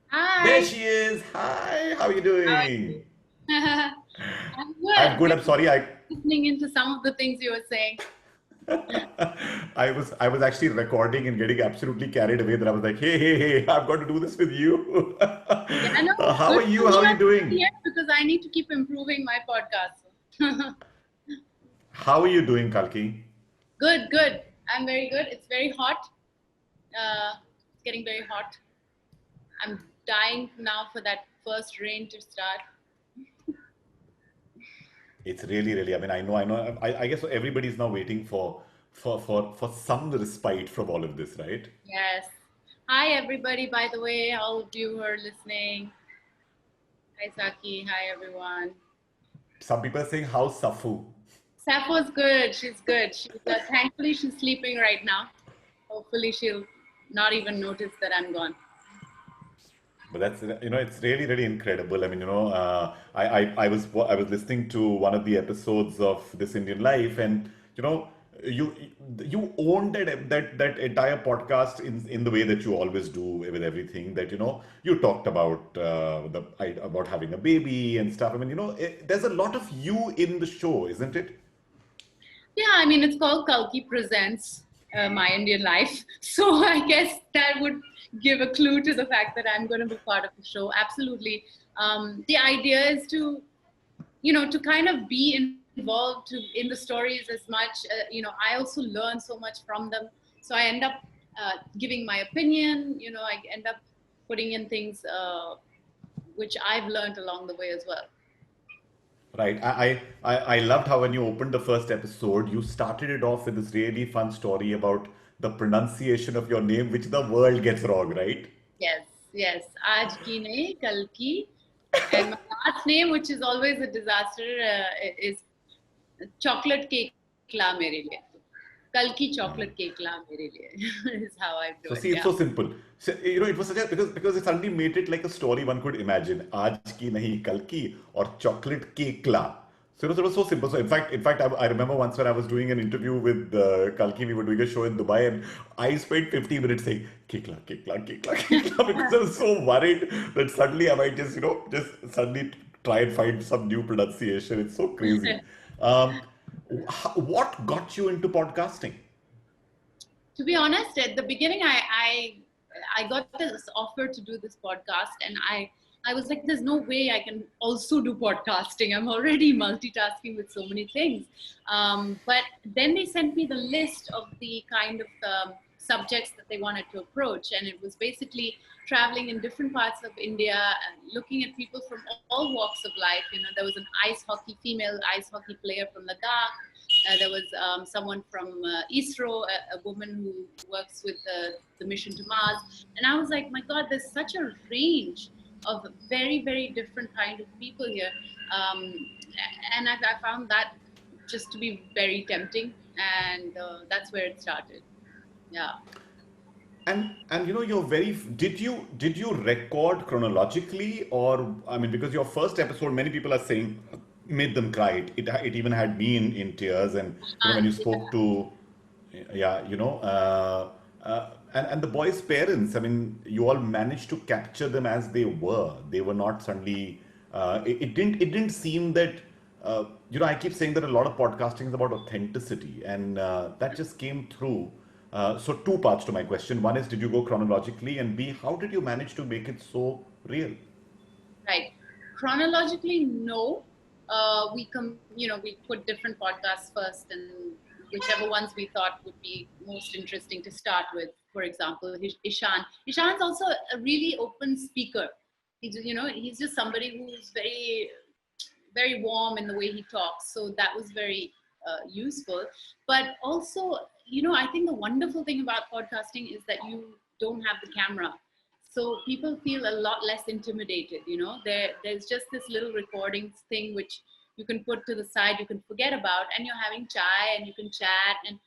Hi. There she is. Hi, how are you doing? I'm good. I'm good. I'm sorry. Listening into some of the things you were saying. I was actually recording and getting absolutely carried away that I was like, hey, I've got to do this with you. Yeah, no, how are you? How are you doing? Yeah, because I need to keep improving my podcast. How are you doing, Kalki? Good. I'm very good. It's very hot. It's getting very hot. I'm dying now for that first rain to start. It's really, I mean, I know. I guess everybody's now waiting for some respite from all of this, right? Yes. Hi, everybody, by the way, all of you who are listening. Hi, Saki. Hi, everyone. Some people are saying, how's Safu? Sappho's good. She's good. Thankfully, she's sleeping right now. Hopefully, she'll not even notice that I'm gone. But that's, it's really incredible. I mean, I was listening to one of the episodes of This Indian Life, and you owned that entire podcast in the way that you always do with everything. That you talked about about having a baby and stuff. I mean, there's a lot of you in the show, isn't it? Yeah, I mean, it's called Kalki Presents My Indian Life. So I guess that would give a clue to the fact that I'm going to be part of the show. Absolutely. The idea is to kind of be involved in the stories as much. I also learn so much from them. So I end up giving my opinion. I end up putting in things which I've learned along the way as well. Right. I loved how when you opened the first episode, you started it off with this really fun story about the pronunciation of your name, which the world gets wrong, right? Yes. Aaj ki nahi, Kalki. And my last name, which is always a disaster, is chocolate cake la mere liye. Kalki chocolate cake la mere liye is how I do it. So see, it's so simple. So, it was such because it suddenly made it like a story one could imagine. Aaj ki nahi Kalki or chocolate cake la. So it was so simple. So in fact, I remember once when I was doing an interview with Kalki, we were doing a show in Dubai, and I spent 15 minutes saying kekla, because I was so worried that suddenly I might just suddenly try and find some new pronunciation. It's so crazy. What got you into podcasting? To be honest, at the beginning, I got this offer to do this podcast, and I was like, there's no way I can also do podcasting. I'm already multitasking with so many things. But then they sent me the list of the kind of subjects that they wanted to approach. And it was basically traveling in different parts of India, looking at people from all walks of life. There was an female ice hockey player from Ladakh. There was someone from ISRO, a woman who works with the mission to Mars. And I was like, my God, there's such a range of very, very different kind of people here. And I found that just to be very tempting. And that's where it started. Yeah. And you're did you record chronologically, or I mean, because your first episode, many people are saying made them cry. It even had me in tears, and when you spoke to and the boys' parents, I mean, you all managed to capture them as they were. They were not suddenly It didn't seem that I keep saying that a lot of podcasting is about authenticity, and that just came through. So two parts to my question. One is, did you go chronologically, and B, how did you manage to make it so real? Right. Chronologically, no. We put different podcasts first, and whichever ones we thought would be most interesting to start with. For example, Ishan. Ishan's also a really open speaker. He's just somebody who's very, very warm in the way he talks. So that was very useful. But also, I think the wonderful thing about podcasting is that you don't have the camera. So people feel a lot less intimidated. There's just this little recording thing which you can put to the side, you can forget about, and you're having chai and you can chat, and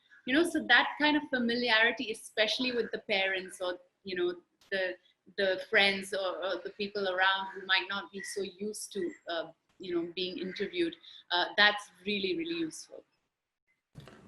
so that kind of familiarity, especially with the parents or the friends or the people around who might not be so used to being interviewed, that's really, really useful.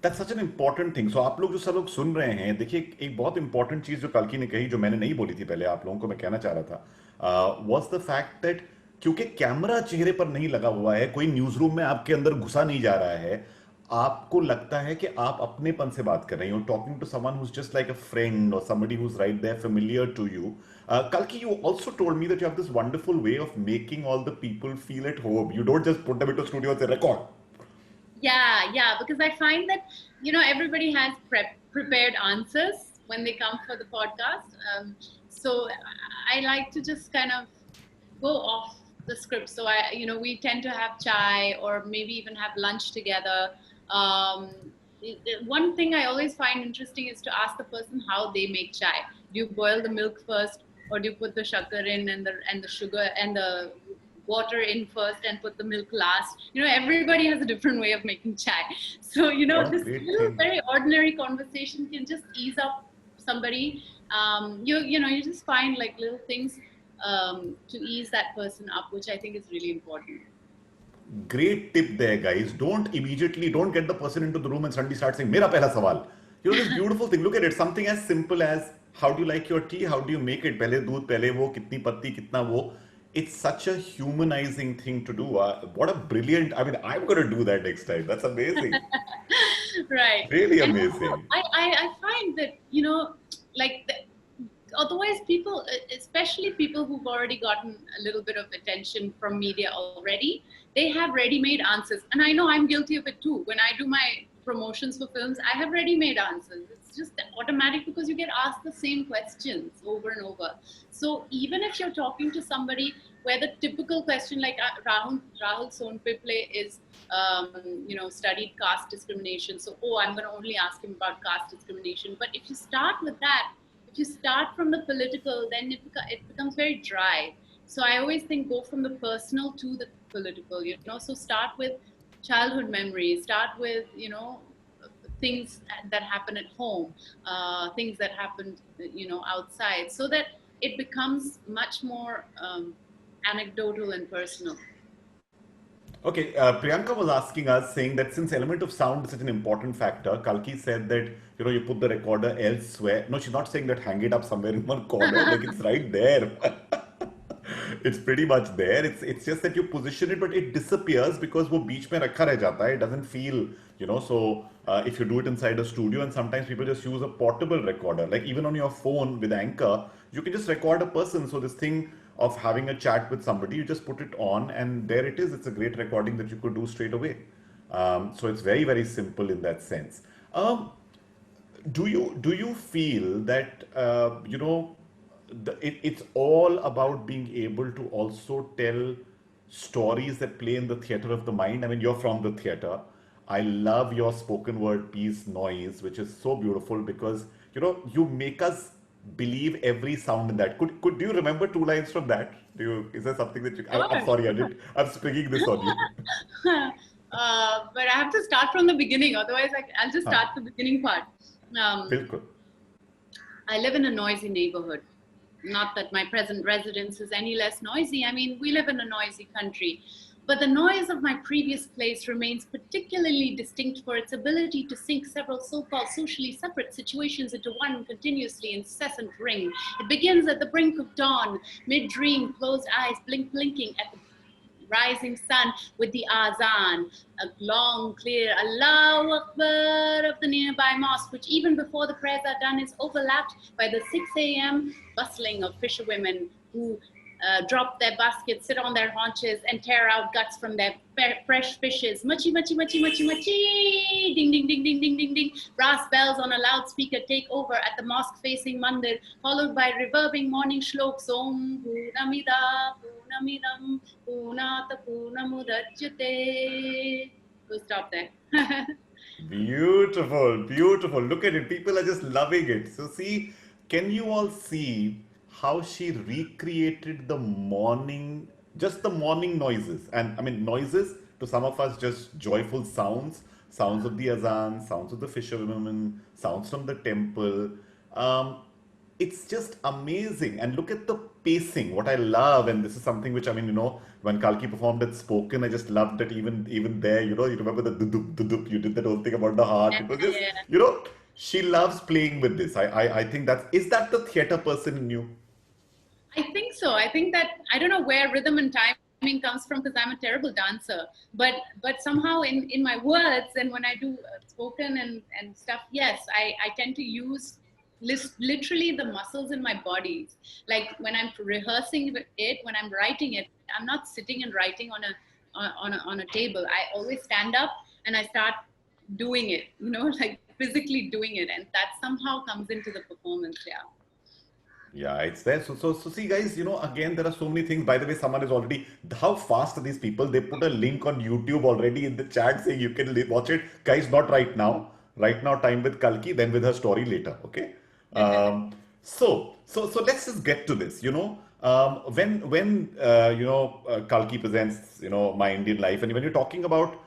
That's such an important thing. So आप लोग जो सब लोग सुन रहे हैं, देखिए एक बहुत important चीज जो कल्की ने कही, जो मैंने नहीं बोली थी पहले आप लोगों को, मैं कहना चाह रहा था, was the fact that क्योंकि कैमरा चेहरे पर नहीं लगा हुआ है, कोई न्यूज रूम में आपके अंदर घुसा नहीं जा रहा है, आपको लगता है कि आप अपनेपन से बात कर रहे हैं. You're talking to someone who's just like a friend or somebody who's right there, familiar to you. Kalki, you also told me that you have this wonderful way of making all the people feel at home. You don't just put them into a studio and say record. Yeah, because I find that, everybody has prepared answers when they come for the podcast. So I like to just kind of go off the script. So we tend to have chai or maybe even have lunch together. One thing I always find interesting is to ask the person how they make chai. Do you boil the milk first, or do you put the shakar in and the sugar and the water in first and put the milk last? Everybody has a different way of making chai. So, this little very ordinary conversation can just ease up somebody. You just find like little things to ease that person up, which I think is really important. Great tip there, guys. Don't get the person into the room and suddenly start saying, Mera pehla sawal. This beautiful thing. Look at it. Something as simple as, how do you like your tea? How do you make it? Pehle doodh, pehle wo, kitni patti, kitna wo. It's such a humanizing thing to do. What a brilliant, I'm going to do that next time. That's amazing. Right. Really amazing. I find that, otherwise people, especially people who've already gotten a little bit of attention from media already, they have ready-made answers. And I know I'm guilty of it too. When I do my promotions for films, I have ready-made answers. It's just automatic because you get asked the same questions over and over. So even if you're talking to somebody where the typical question, like Rahul Sonpiple is, studied caste discrimination. So, I'm going to only ask him about caste discrimination. But if you start with that, if you start from the political, then it becomes very dry. So I always think go from the personal to the political, So start with childhood memories, start with, things that happen at home, things that happened, outside, so that it becomes much more anecdotal and personal. Okay, Priyanka was asking us, saying that since element of sound is such an important factor, Kalki said that, you put the recorder elsewhere. No, she's not saying that hang it up somewhere in one corner, like it's right there. It's pretty much there. It's just that you position it, but it disappears because wo beech mein rakha reh jata hai. It doesn't feel, so if you do it inside a studio, and sometimes people just use a portable recorder, like even on your phone with Anchor, you can just record a person. So this thing of having a chat with somebody, you just put it on and there it is. It's a great recording that you could do straight away. So it's very, very simple in that sense. Do you feel that, it's all about being able to also tell stories that play in the theater of the mind? I mean, you're from the theater. I love your spoken word piece, Noise, which is so beautiful because, you make us believe every sound in that. Could do you remember 2 lines from that? Is there something that you... I'm sorry, I'm springing this on you. But I have to start from the beginning. Otherwise, I'll just start the beginning part. Bilkul. I live in a noisy neighborhood. Not that my present residence is any less noisy. I mean, we live in a noisy country. But the noise of my previous place remains particularly distinct for its ability to sync several so-called socially separate situations into one continuously incessant ring. It begins at the brink of dawn, mid-dream, closed eyes blinking at the rising sun with the azan, a long, clear Allahu Akbar of the nearby mosque, which even before the prayers are done is overlapped by the 6 a.m. bustling of fisherwomen who drop their baskets, sit on their haunches, and tear out guts from their fresh fishes. Machi, machi, machi, machi, machi. Ding, ding, ding, ding, ding, ding, ding. Brass bells on a loudspeaker take over at the mosque-facing mandir, followed by reverbing morning shloks. Om Purnamida Purnamidam Purnata Purnamudachyate. We'll stop there. Beautiful, beautiful. Look at it. People are just loving it. So see, can you all see how she recreated the morning, just the morning noises? And I mean, noises to some of us, just joyful sounds, sounds of the azan, sounds of the fisherwomen, sounds from the temple. Um, it's just amazing. And look at the pacing. What I love, and this is something which, I mean, when Kalki performed at Spoken, I just loved that even there, you remember the dudup, you did that whole thing about the heart. It was just, she loves playing with this. I think is that the theatre person in you? I think so. I think that, I don't know where rhythm and timing comes from, because I'm a terrible dancer, but somehow in my words and when I do spoken and stuff, yes, I tend to use literally the muscles in my body. Like when I'm rehearsing it, when I'm writing it, I'm not sitting and writing on a table. I always stand up and I start doing it, like physically doing it, and that somehow comes into the performance. Yeah, it's there. So see, guys, again, there are so many things. By the way, someone is already, how fast are these people? They put a link on YouTube already in the chat saying you can watch it. Guys, not right now. Right now, time with Kalki, then with her story later. Okay. So let's just get to this. When Kalki presents, My Indian Life, and when you're talking about,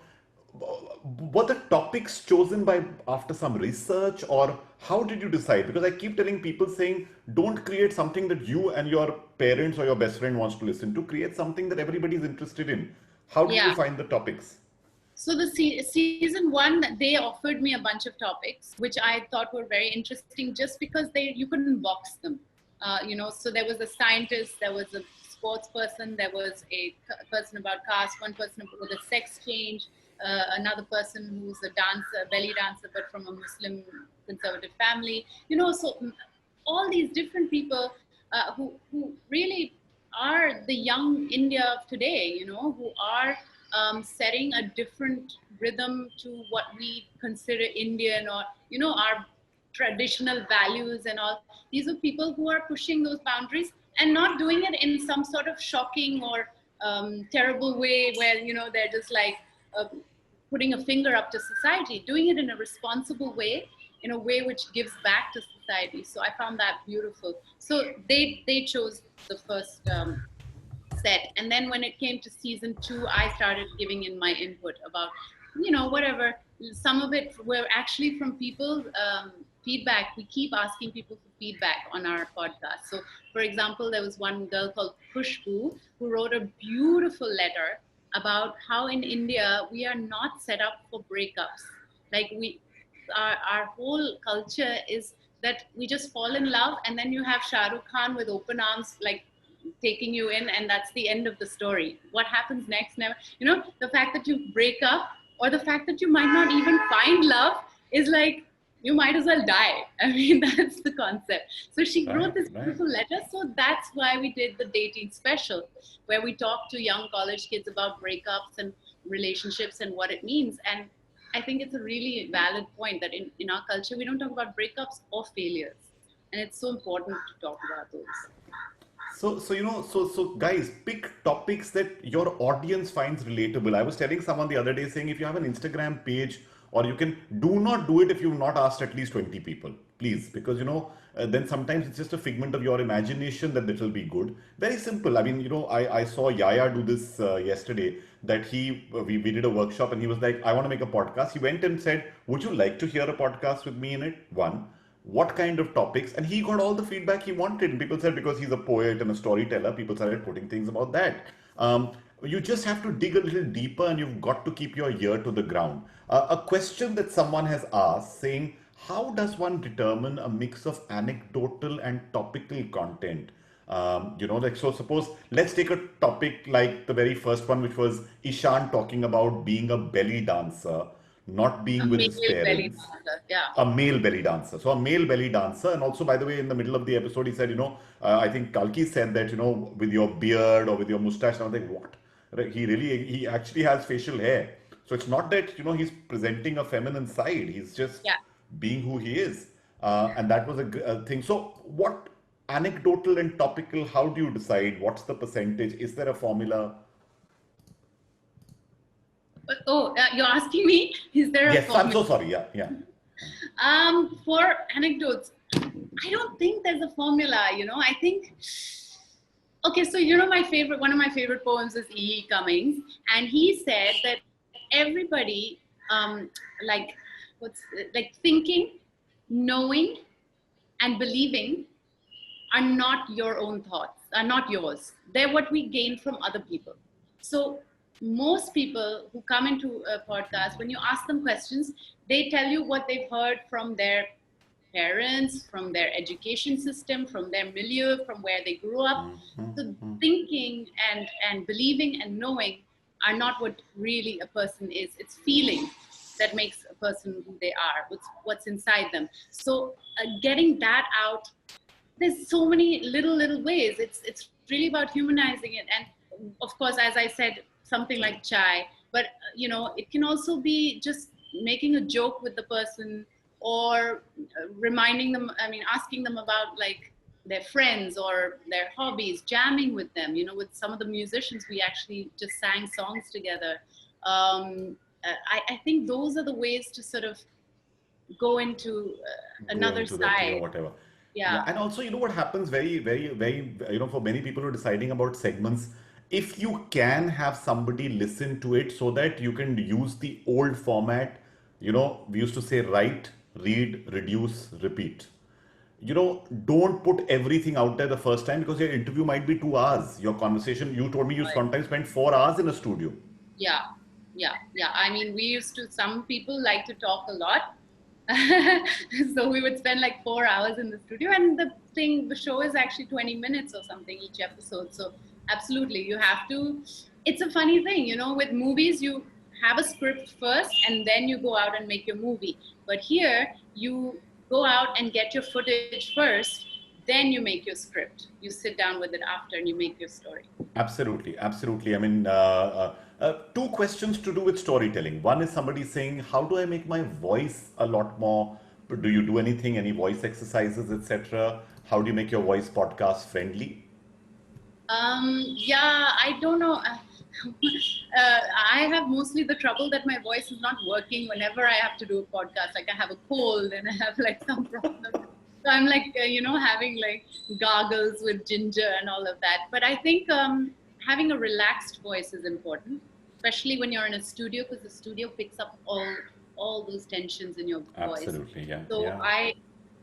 were the topics chosen by after some research, or how did you decide? Because I keep telling people saying, don't create something that you and your parents or your best friend wants to listen to. Create something that everybody is interested in. How did you find the topics? So the season 1, they offered me a bunch of topics, which I thought were very interesting, just because you couldn't box them. So there was a scientist, there was a sports person, there was a person about caste, one person with a sex change, another person who's a dancer, belly dancer, but from a Muslim conservative family. So all these different people who really are the young India of today, who are setting a different rhythm to what we consider Indian, or, our traditional values and all. These are people who are pushing those boundaries and not doing it in some sort of shocking or terrible way where, they're just like putting a finger up to society, doing it in a responsible way, in a way which gives back to society. So I found that beautiful. So they chose the first set. And then when it came to season 2, I started giving in my input about, whatever. Some of it were actually from people, feedback. We keep asking people for feedback on our podcast. So for example, there was one girl called Khushbu who wrote a beautiful letter about how in India, we are not set up for breakups. Like our whole culture is that we just fall in love, and then you have Shah Rukh Khan with open arms, like taking you in, and that's the end of the story. What happens next? Never. The fact that you break up, or the fact that you might not even find love, is like, you might as well die. I mean, that's the concept. So she wrote this beautiful letter. So that's why we did the dating special, where we talked to young college kids about breakups and relationships and what it means. And I think it's a really valid point that in our culture, we don't talk about breakups or failures. And it's so important to talk about those. So guys, pick topics that your audience finds relatable. I was telling someone the other day saying, if you have an Instagram page, or you can, do not do it if you've not asked at least 20 people, please, because then sometimes it's just a figment of your imagination that it will be good. Very simple. I mean, I saw Yaya do this yesterday, that we did a workshop, and he was like, I want to make a podcast. He went and said, would you like to hear a podcast with me in it? One, what kind of topics? And he got all the feedback he wanted. And people said, because he's a poet and a storyteller, people started putting things about that. You just have to dig a little deeper, and you've got to keep your ear to the ground. A question that someone has asked, saying, how does one determine a mix of anecdotal and topical content? Like, so suppose let's take a topic like the very first one, which was Ishan talking about being a belly dancer, not A being with his male belly parents, dancer. Yeah. a male belly dancer. So a male belly dancer, and also, by the way, in the middle of the episode, he said, I think Kalki said that, with your beard or with your mustache, and I was like, what? Right, he actually has facial hair. So it's not that, he's presenting a feminine side. He's just Yeah. being who he is. And that was a thing. So what anecdotal and topical, how do you decide? What's the percentage? Is there a formula? You're asking me, is there a Yes, I'm formula? so sorry. Yeah, yeah. For anecdotes, I don't think there's a formula, I think, okay, so one of my favorite poems is E. Cummings, and he said that everybody, like, like thinking, knowing, and believing are not your own thoughts, are not yours. They're what we gain from other people. So most people who come into a podcast, when you ask them questions, they tell you what they've heard from their parents, from their education system, from their milieu, from where they grew up. So thinking and believing and knowing are not what really a person is. It's feeling that makes a person who they are, what's inside them. So getting that out, there's so many little ways. It's really about humanizing it. And of course, as I said, something like chai, but it can also be just making a joke with the person, or reminding them, asking them about like their friends or their hobbies, jamming with them. With some of the musicians, we actually just sang songs together. I think those are the ways to sort of go into Go another into that, side. whatever. Yeah, Yeah. and also, what happens very, very, very, for many people who are deciding about segments, if you can have somebody listen to it so that you can use the old format, we used to say write, read, reduce, repeat. Don't put everything out there the first time, because your interview might be 2 hours. Your conversation, you told me you sometimes spend 4 hours in a studio. Yeah, yeah. Some people like to talk a lot. So we would spend like 4 hours in the studio, and the show is actually 20 minutes or something each episode. So absolutely, you have to. It's a funny thing, with movies, you have a script first and then you go out and make your movie. But here, you go out and get your footage first, then you make your script. You sit down with it after and you make your story. Absolutely, absolutely. I mean, two questions to do with storytelling. One is somebody saying, "How do I make my voice a lot more? Do you do anything, any voice exercises, etc.? How do you make your voice podcast friendly?" Yeah, I don't know. I have mostly the trouble that my voice is not working whenever I have to do a podcast. Like I have a cold and I have like some problem. So I'm like, having like gargles with ginger and all of that. But I think having a relaxed voice is important, especially when you're in a studio, because the studio picks up all those tensions in your voice. Absolutely, yeah. So Yeah. I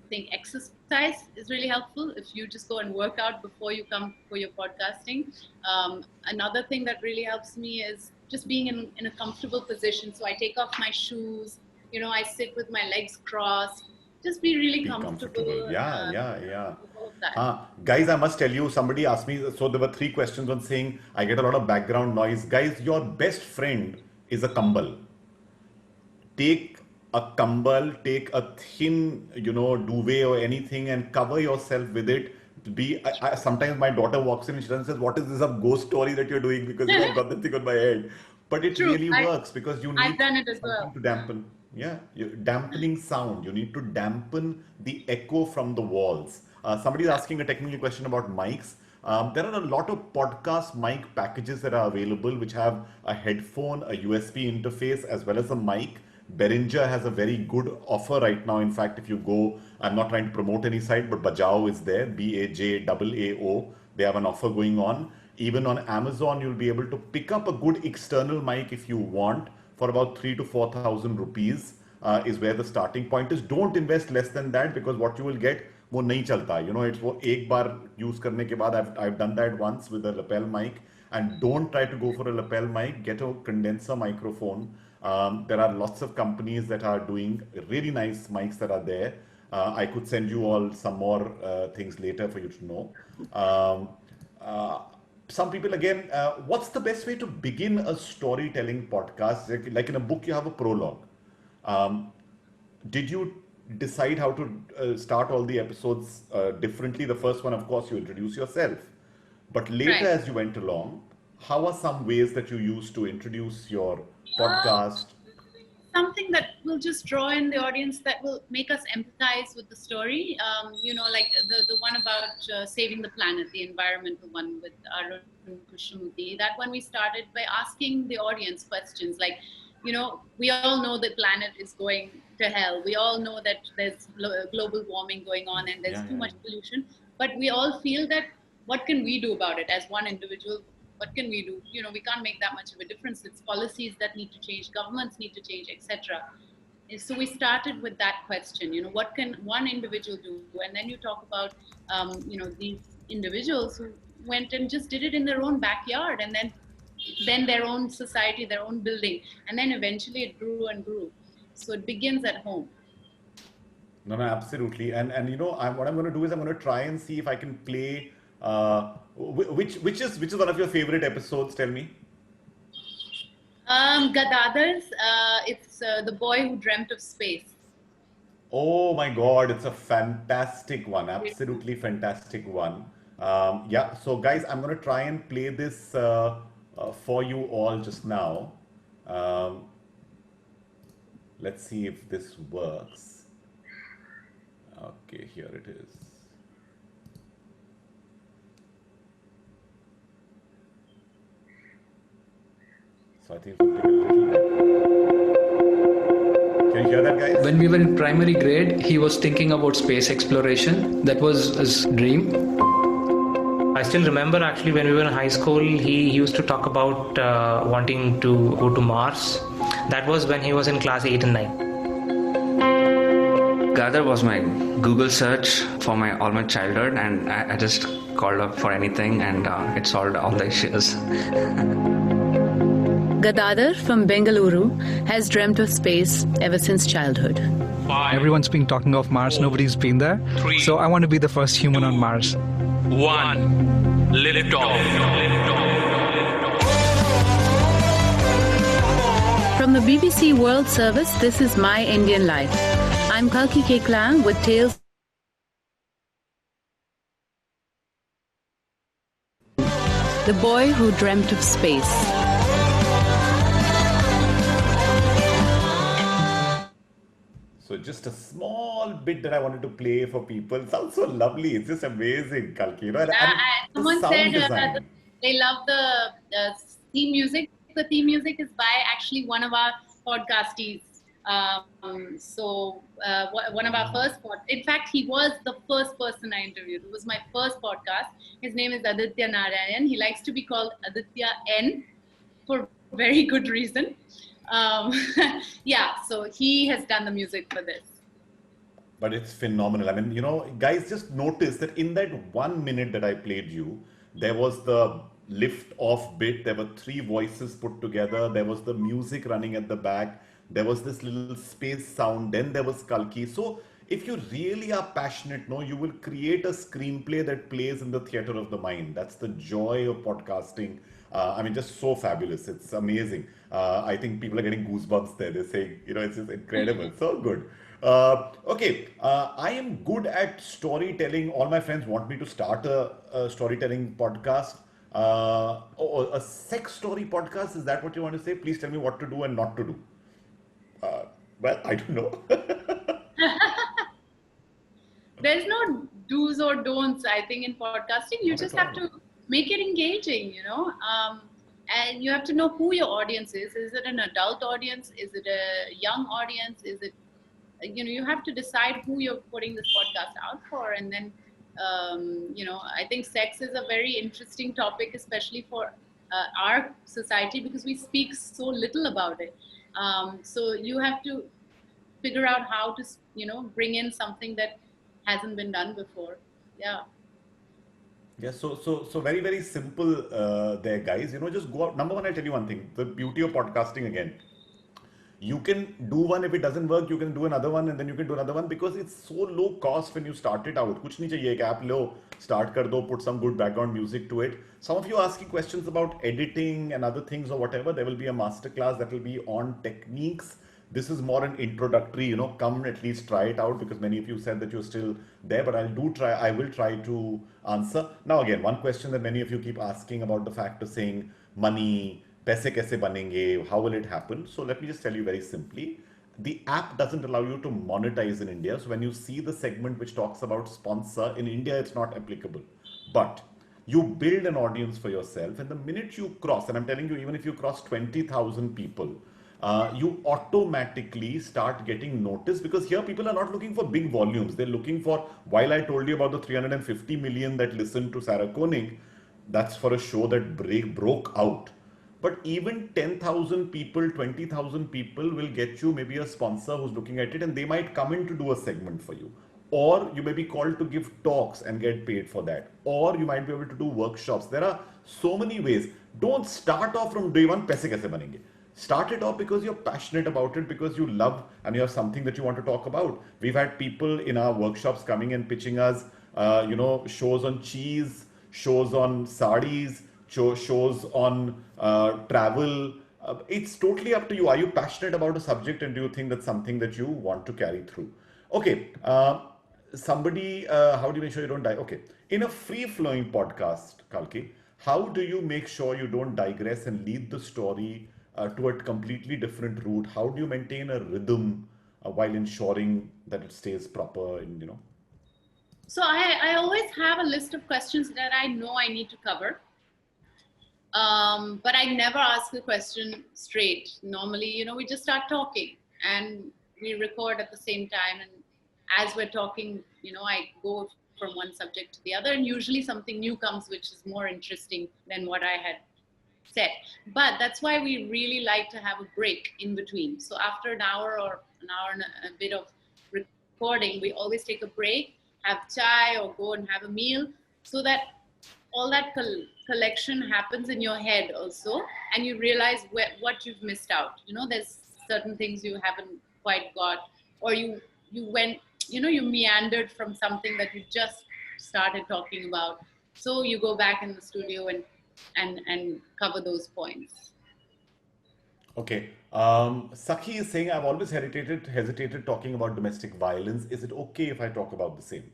think exercise is really helpful if you just go and work out before you come for your podcasting. Another thing that really helps me is just being in a comfortable position. So I take off my shoes, I sit with my legs crossed, just be really Be comfortable. comfortable. Yeah, yeah, yeah. All of that. Guys, I must tell you, somebody asked me, so there were 3 questions on saying, I get a lot of background noise. Guys, your best friend is a kambal. Take a kambal, take a thin, duvet or anything and cover yourself with it. Sometimes my daughter walks in and she says, "What is this, a ghost story that you're doing?" Because I've got this thing on my head. But it True. really works because you I've need done it as something well. to dampen. Yeah, dampening sound. You need to dampen the echo from the walls. Somebody is asking a technical question about mics. There are a lot of podcast mic packages that are available, which have a headphone, a USB interface, as well as a mic. Behringer has a very good offer right now. In fact, if you go, I'm not trying to promote any site, but Bajao is there, BAJAAO. They have an offer going on. Even on Amazon, you'll be able to pick up a good external mic if you want for about 3,000 to 4,000 rupees. Is where the starting point is. Don't invest less than that, because what you will get वो नहीं चलता. It's वो एक बार use करने के बाद I've done that once with a lapel mic. And don't try to go for a lapel mic. Get a condenser microphone. There are lots of companies that are doing really nice mics that are there. I could send you all some more things later for you to know. Um, some people again, what's the best way to begin a storytelling podcast? Like in a book, you have a prologue. Um, did you decide how to start all the episodes differently? The first one, of course, you introduce yourself. But later, Right. as you went along, how are some ways that you use to introduce your Um, podcast? Something that will just draw in the audience, that will make us empathize with the story. Like the one about saving the planet, the environmental one with Arun Krishnamurthy. That one we started by asking the audience questions like, we all know the planet is going to hell. We all know that there's global warming going on and there's too much pollution. But we all feel that, what can we do about it as one individual? What can we do? We can't make that much of a difference. It's policies that need to change, governments need to change, etc. So we started with that question. What can one individual do? And then you talk about, these individuals who went and just did it in their own backyard, and then their own society, their own building, and then eventually it grew and grew. So it begins at home. No, no, absolutely. And what I'm going to do is I'm going to try and see if I can play. Which is one of your favorite episodes? Tell me. Gadadhar's. It's the boy who dreamt of space. Oh my God, it's a fantastic one. Absolutely fantastic one. Yeah. So guys, I'm going to try and play this for you all just now. Um, let's see if this works. Okay, here it is. So I think it will take a little bit. Can you hear that, guys? When we were in primary grade, he was thinking about space exploration. That was his dream. I still remember actually when we were in high school, he used to talk about wanting to go to Mars. That was when he was in class 8 and 9. Gadar was my Google search for all my childhood, and I just called up for anything, and it solved all the issues. Gadadhar from Bengaluru has dreamt of space ever since childhood. Everyone's been talking of Mars, nobody's been there. So I want to be the first human on Mars. 1. Lift off. From the BBC World Service, this is My Indian Life. I'm Kalki Keklang with tales. The boy who dreamt of space. So just a small bit that I wanted to play for people. It sounds so lovely. It's just amazing, Kalki. And Someone the sound said design. they love the theme music. The theme music is by actually one of our podcastees. One of our first in fact, he was the first person I interviewed. It was my first podcast. His name is Aditya Narayan. He likes to be called Aditya N for very good reason. So he has done the music for this. But it's phenomenal. I mean, guys, just notice that in that 1 minute that I played you, there was the lift off bit. There were 3 voices put together. There was the music running at the back. There was this little space sound. Then there was Kalki. So if you really are passionate, you will create a screenplay that plays in the theater of the mind. That's the joy of podcasting. Just so fabulous. It's amazing. I think people are getting goosebumps there. They're saying, it's just incredible. So good. Okay. I am good at storytelling. All my friends want me to start a storytelling podcast. A sex story podcast. Is that what you want to say? Please tell me what to do and not to do. Well, I don't know. There's no do's or don'ts, I think, in podcasting. You just have to make it engaging, and you have to know who your audience is. Is it an adult audience? Is it a young audience? Is it, you have to decide who you're putting this podcast out for. And then, I think sex is a very interesting topic, especially for our society, because we speak so little about it. So you have to figure out how to, bring in something that hasn't been done before. Yeah. Yeah, so very, very simple there, guys. Just go out. Number one, I'll tell you one thing. The beauty of podcasting again. You can do one, if it doesn't work, you can do another one, and then you can do another one, because it's so low cost when you start it out. Kuch nahi chahiye कि आप लो, start kar do, put some good background music to it. Some of you are asking questions about editing and other things or whatever. There will be a masterclass that will be on techniques. This is more an introductory, come at least try it out, because many of you said that you're still there, but I will try to answer. Now again, one question that many of you keep asking about the fact of saying money, paise kaise banenge, how will it happen? So let me just tell you very simply. The app doesn't allow you to monetize in India. So when you see the segment which talks about sponsor, in India it's not applicable. But you build an audience for yourself, and the minute you cross, and I'm telling you, even if you cross 20,000 people, you automatically start getting noticed, because here people are not looking for big volumes. They're looking for, while I told you about the 350 million that listened to Sarah Koenig, that's for a show that broke out. But even 10,000 people, 20,000 people will get you maybe a sponsor who's looking at it, and they might come in to do a segment for you. Or you may be called to give talks and get paid for that. Or you might be able to do workshops. There are so many ways. Don't start off from day one, paise kaise banenge. Start it off because you're passionate about it, because you love and you have something that you want to talk about. We've had people in our workshops coming and pitching us, shows on cheese, shows on sarees, shows on travel. It's totally up to you. Are you passionate about a subject, and do you think that's something that you want to carry through? Okay. How do you make sure you don't die? Okay. In a free-flowing podcast, Kalki, how do you make sure you don't digress and lead the story to a completely different route? How do you maintain a rhythm while ensuring that it stays proper and, So I always have a list of questions that I know I need to cover. But I never ask the question straight. Normally, we just start talking and we record at the same time. And as we're talking, I go from one subject to the other, and usually something new comes, which is more interesting than what I had said. But that's why we really like to have a break in between. So after an hour and a bit of recording, we always take a break, have chai or go and have a meal, so that all that collection happens in your head also, and you realize what you've missed out. There's certain things you haven't quite got, or you went, you meandered from something that you just started talking about. So you go back in the studio and cover those points. Okay. Sakhi is saying, I've always hesitated talking about domestic violence. Is it okay if I talk about the same?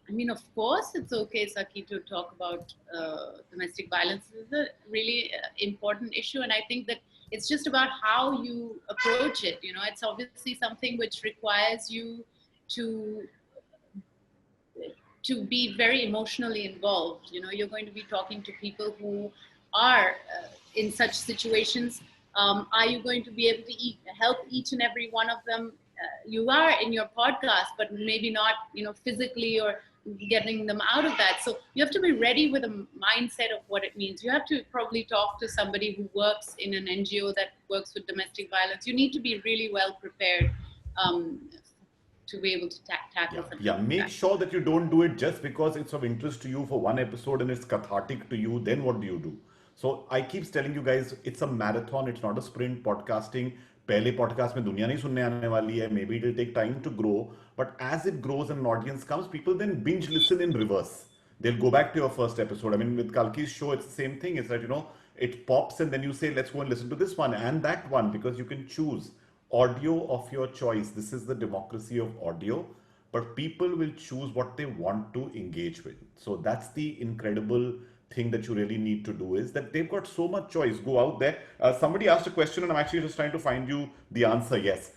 I mean, of course, it's okay, Sakhi, to talk about domestic violence. It's a really important issue, and I think that it's just about how you approach it. It's obviously something which requires you to be very emotionally involved. You're going to be talking to people who are in such situations. Are you going to be able to help each and every one of them? You are in your podcast, but maybe not, physically or getting them out of that. So you have to be ready with a mindset of what it means. You have to probably talk to somebody who works in an NGO that works with domestic violence. You need to be really well prepared to be able to tackle something. Yeah, make sure that you don't do it just because it's of interest to you for one episode and it's cathartic to you. Then what do you do? So I keep telling you guys, it's a marathon. It's not a sprint. Podcasting, पहले podcast में दुनिया नहीं सुनने आने वाली है. Maybe it will take time to grow, but as it grows and an audience comes, people then binge listen in reverse. They'll go back to your first episode. I mean, with Kalki's show, it's the same thing. It's that, it pops and then you say, let's go and listen to this one and that one, because you can choose audio of your choice. This is the democracy of audio, but people will choose what they want to engage with. So that's the incredible thing that you really need to do, is that they've got so much choice. Go out there. Somebody asked a question and I'm actually just trying to find you the answer. Yes.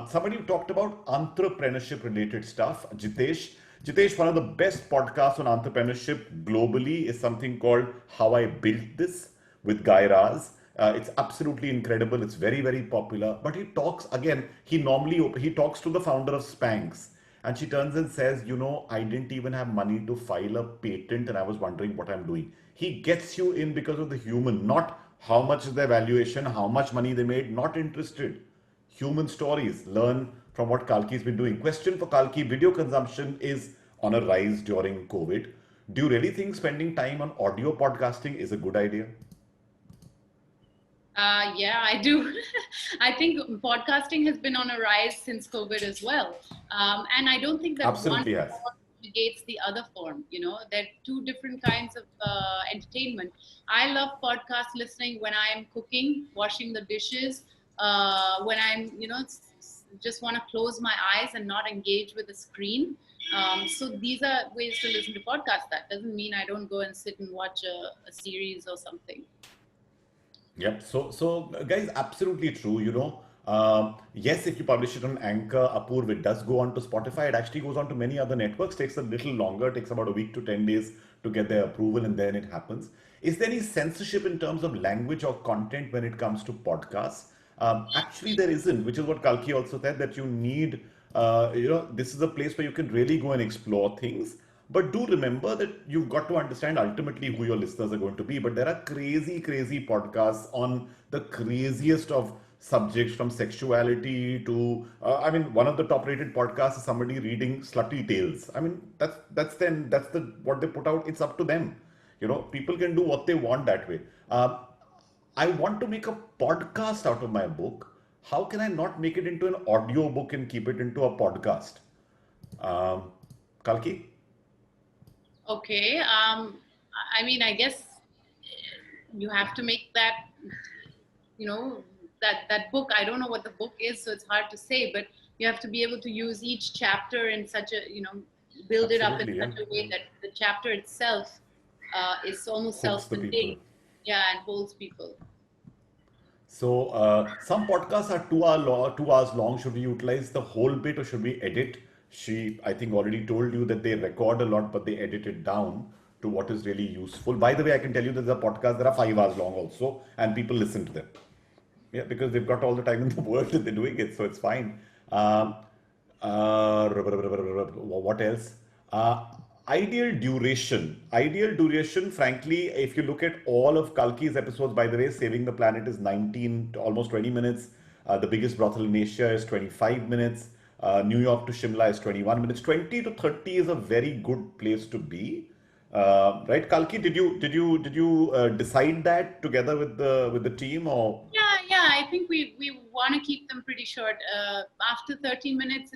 Somebody talked about entrepreneurship related stuff. Jitesh, one of the best podcasts on entrepreneurship globally is something called How I Built This with Guy Raz. It's absolutely incredible. It's very, very popular. But he talks, again, he talks to the founder of Spanx. And she turns and says, I didn't even have money to file a patent and I was wondering what I'm doing. He gets you in because of the human, not how much is their valuation, how much money they made, not interested. Human stories. Learn from what Kalki's been doing. Question for Kalki: video consumption is on a rise during COVID. Do you really think spending time on audio podcasting is a good idea? Yeah, I do. I think podcasting has been on a rise since COVID as well. And I don't think that one Absolutely has. form negates the other form. You know, they're two different kinds of entertainment. I love podcast listening when I'm cooking, washing the dishes, when I'm, just want to close my eyes and not engage with the screen. So these are ways to listen to podcasts. That doesn't mean I don't go and sit and watch a series or something. Yep. So guys, absolutely true. Yes, if you publish it on Anchor, Apurv, it does go on to Spotify. It actually goes on to many other networks. Takes a little longer. Takes about a week to 10 days to get their approval, and then it happens. Is there any censorship in terms of language or content when it comes to podcasts? Actually, there isn't, which is what Kalki also said, that you need. This is a place where you can really go and explore things. But do remember that you've got to understand ultimately who your listeners are going to be. But there are crazy, crazy podcasts on the craziest of subjects, from sexuality to, one of the top rated podcasts is somebody reading slutty tales. I mean, that's the what they put out. It's up to them. People can do what they want that way. I want to make a podcast out of my book. How can I not make it into an audio book and keep it into a podcast? Kalki? Okay. I guess you have to make that, that book. I don't know what the book is, so it's hard to say, but you have to be able to use each chapter in such a, build it up in such a way that the chapter itself is almost self-contained. Yeah, and holds people. So some podcasts are 2 hours long. Should we utilize the whole bit or should we edit? She, I think, already told you that they record a lot, but they edit it down to what is really useful. By the way, I can tell you there's a podcast that are 5 hours long also, and people listen to them. Yeah, because they've got all the time in the world that they're doing it, so it's fine. What else? Ideal duration, frankly, if you look at all of Kalki's episodes, by the way, Saving the Planet is 19 to almost 20 minutes. The Biggest Brothel in Asia is 25 minutes. New York to Shimla is 21 minutes. 20 to 30 is a very good place to be. Right, Kalki? Did you decide that together with the team, or? Yeah. I think we want to keep them pretty short. After 30 minutes,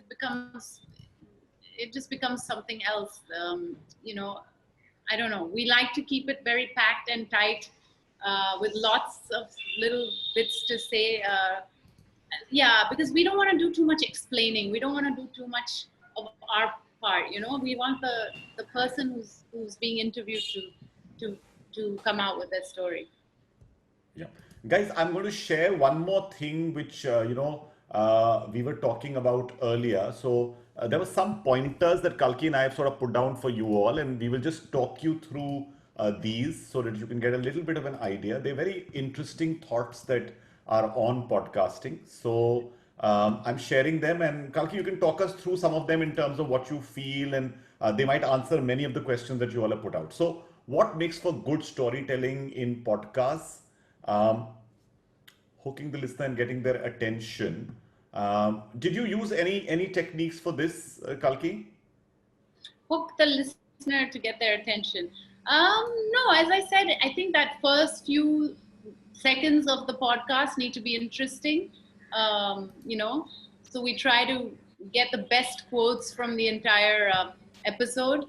it just becomes something else. I don't know. We like to keep it very packed and tight, with lots of little bits to say. Because we don't want to do too much explaining. We don't want to do too much of our part. We want the person who's being interviewed to come out with their story. Yeah, guys, I'm going to share one more thing which we were talking about earlier. So there were some pointers that Kalki and I have sort of put down for you all, and we will just talk you through these so that you can get a little bit of an idea. They're very interesting thoughts that are on podcasting. So I'm sharing them, and Kalki, you can talk us through some of them in terms of what you feel, and they might answer many of the questions that you all have put out. So what makes for good storytelling in podcasts? Hooking the listener and getting their attention. Did you use any techniques for this, Kalki? Hook the listener to get their attention. No, as I said, I think that first few seconds of the podcast need to be interesting. So we try to get the best quotes from the entire episode.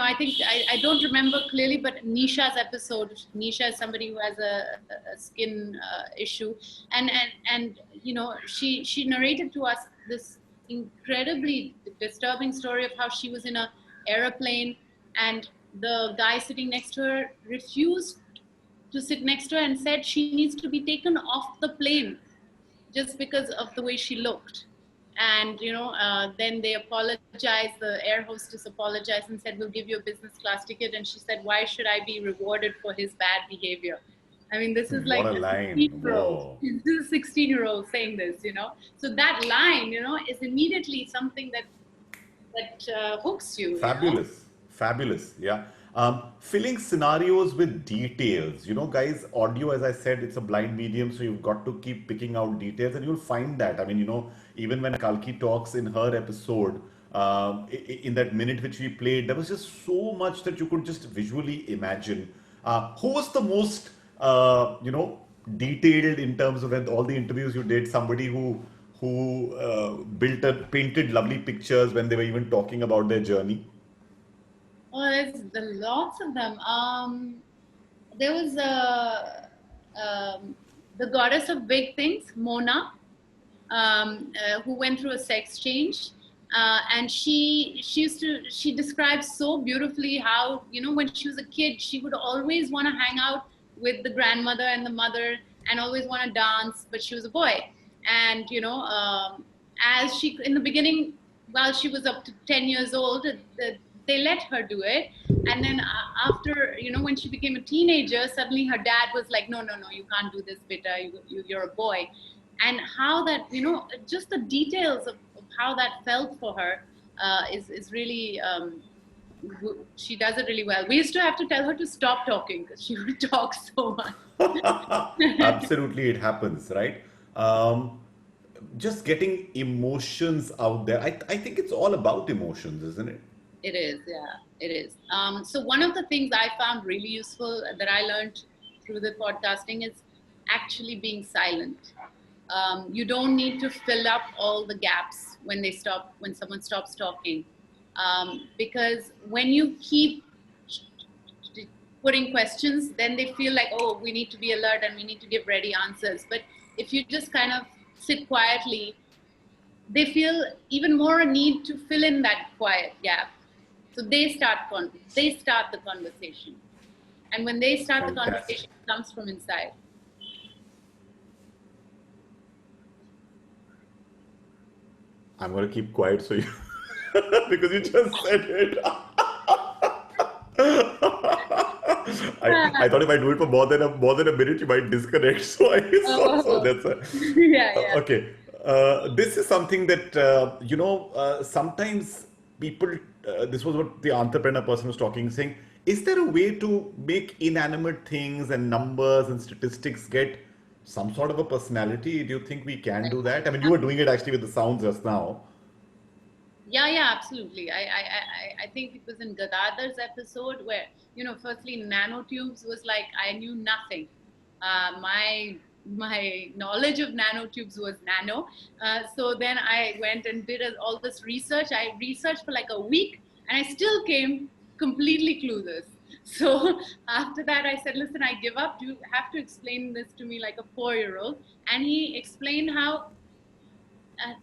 I think I don't remember clearly, but Nisha's episode. Nisha is somebody who has a skin issue, and she narrated to us this incredibly disturbing story of how she was in an aeroplane and the guy sitting next to her refused to sit next to her and said she needs to be taken off the plane just because of the way she looked. And, then they apologized, the air hostess apologized and said, we'll give you a business class ticket. And she said, why should I be rewarded for his bad behavior? I mean, this is like a 16-year-old. This is a 16-year-old saying this, So that line, is immediately something that hooks you. Fabulous. Yeah. Filling scenarios with details. Guys, audio, as I said, it's a blind medium, so you've got to keep picking out details, and you'll find that. I mean, even when Kalki talks in her episode, in that minute which we played, there was just so much that you could just visually imagine. Who was the most, detailed in terms of all the interviews you did? Somebody who painted lovely pictures when they were even talking about their journey. Oh, there's lots of them. There was the goddess of big things, Mona, who went through a sex change. And she describes so beautifully how, when she was a kid, she would always want to hang out with the grandmother and the mother and always want to dance, but she was a boy. And, as she, in the beginning, while she was up to 10 years old, they let her do it. And then after, when she became a teenager, suddenly her dad was like, no, you can't do this, beta, you're a boy. And how that, just the details of how that felt for her is really, she does it really well. We used to have to tell her to stop talking because she would talk so much. Absolutely, it happens, right? Just getting emotions out there. I think it's all about emotions, isn't it? It is, yeah, it is. So one of the things I found really useful that I learned through the podcasting is actually being silent. You don't need to fill up all the gaps when someone stops talking. Because when you keep putting questions, then they feel like, oh, we need to be alert and we need to give ready answers. But if you just kind of sit quietly, they feel even more a need to fill in that quiet gap. So they start the conversation. And when they start the conversation, it comes from inside. I'm going to keep quiet so you, because you just said it. I thought if I do it for more than a minute, you might disconnect. So that's okay. This is something that sometimes people. This was what the entrepreneur person was talking, saying, is there a way to make inanimate things and numbers and statistics get some sort of a personality? Do you think we can do that? I mean, you were doing it actually with the sounds just now. Yeah, absolutely. I think it was in Gadadar's episode where, firstly, nanotubes was like, I knew nothing. My knowledge of nanotubes was nano. So then I went and did all this research. I researched for like a week and I still came completely clueless. So after that, I said, listen, I give up. You have to explain this to me like a 4-year-old. And he explained how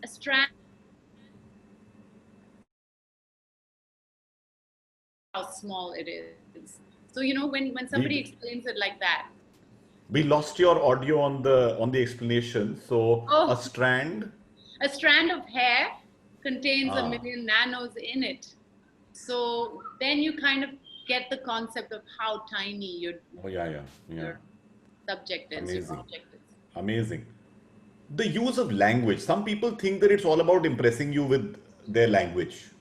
a strand, how small it is. So, when somebody explains it like that. We lost your audio on the explanation. So a strand of hair contains 1 million nanos in it. So then you kind of get the concept of how tiny your subject is. Amazing. Amazing. The use of language. Some people think that it's all about impressing you with their language.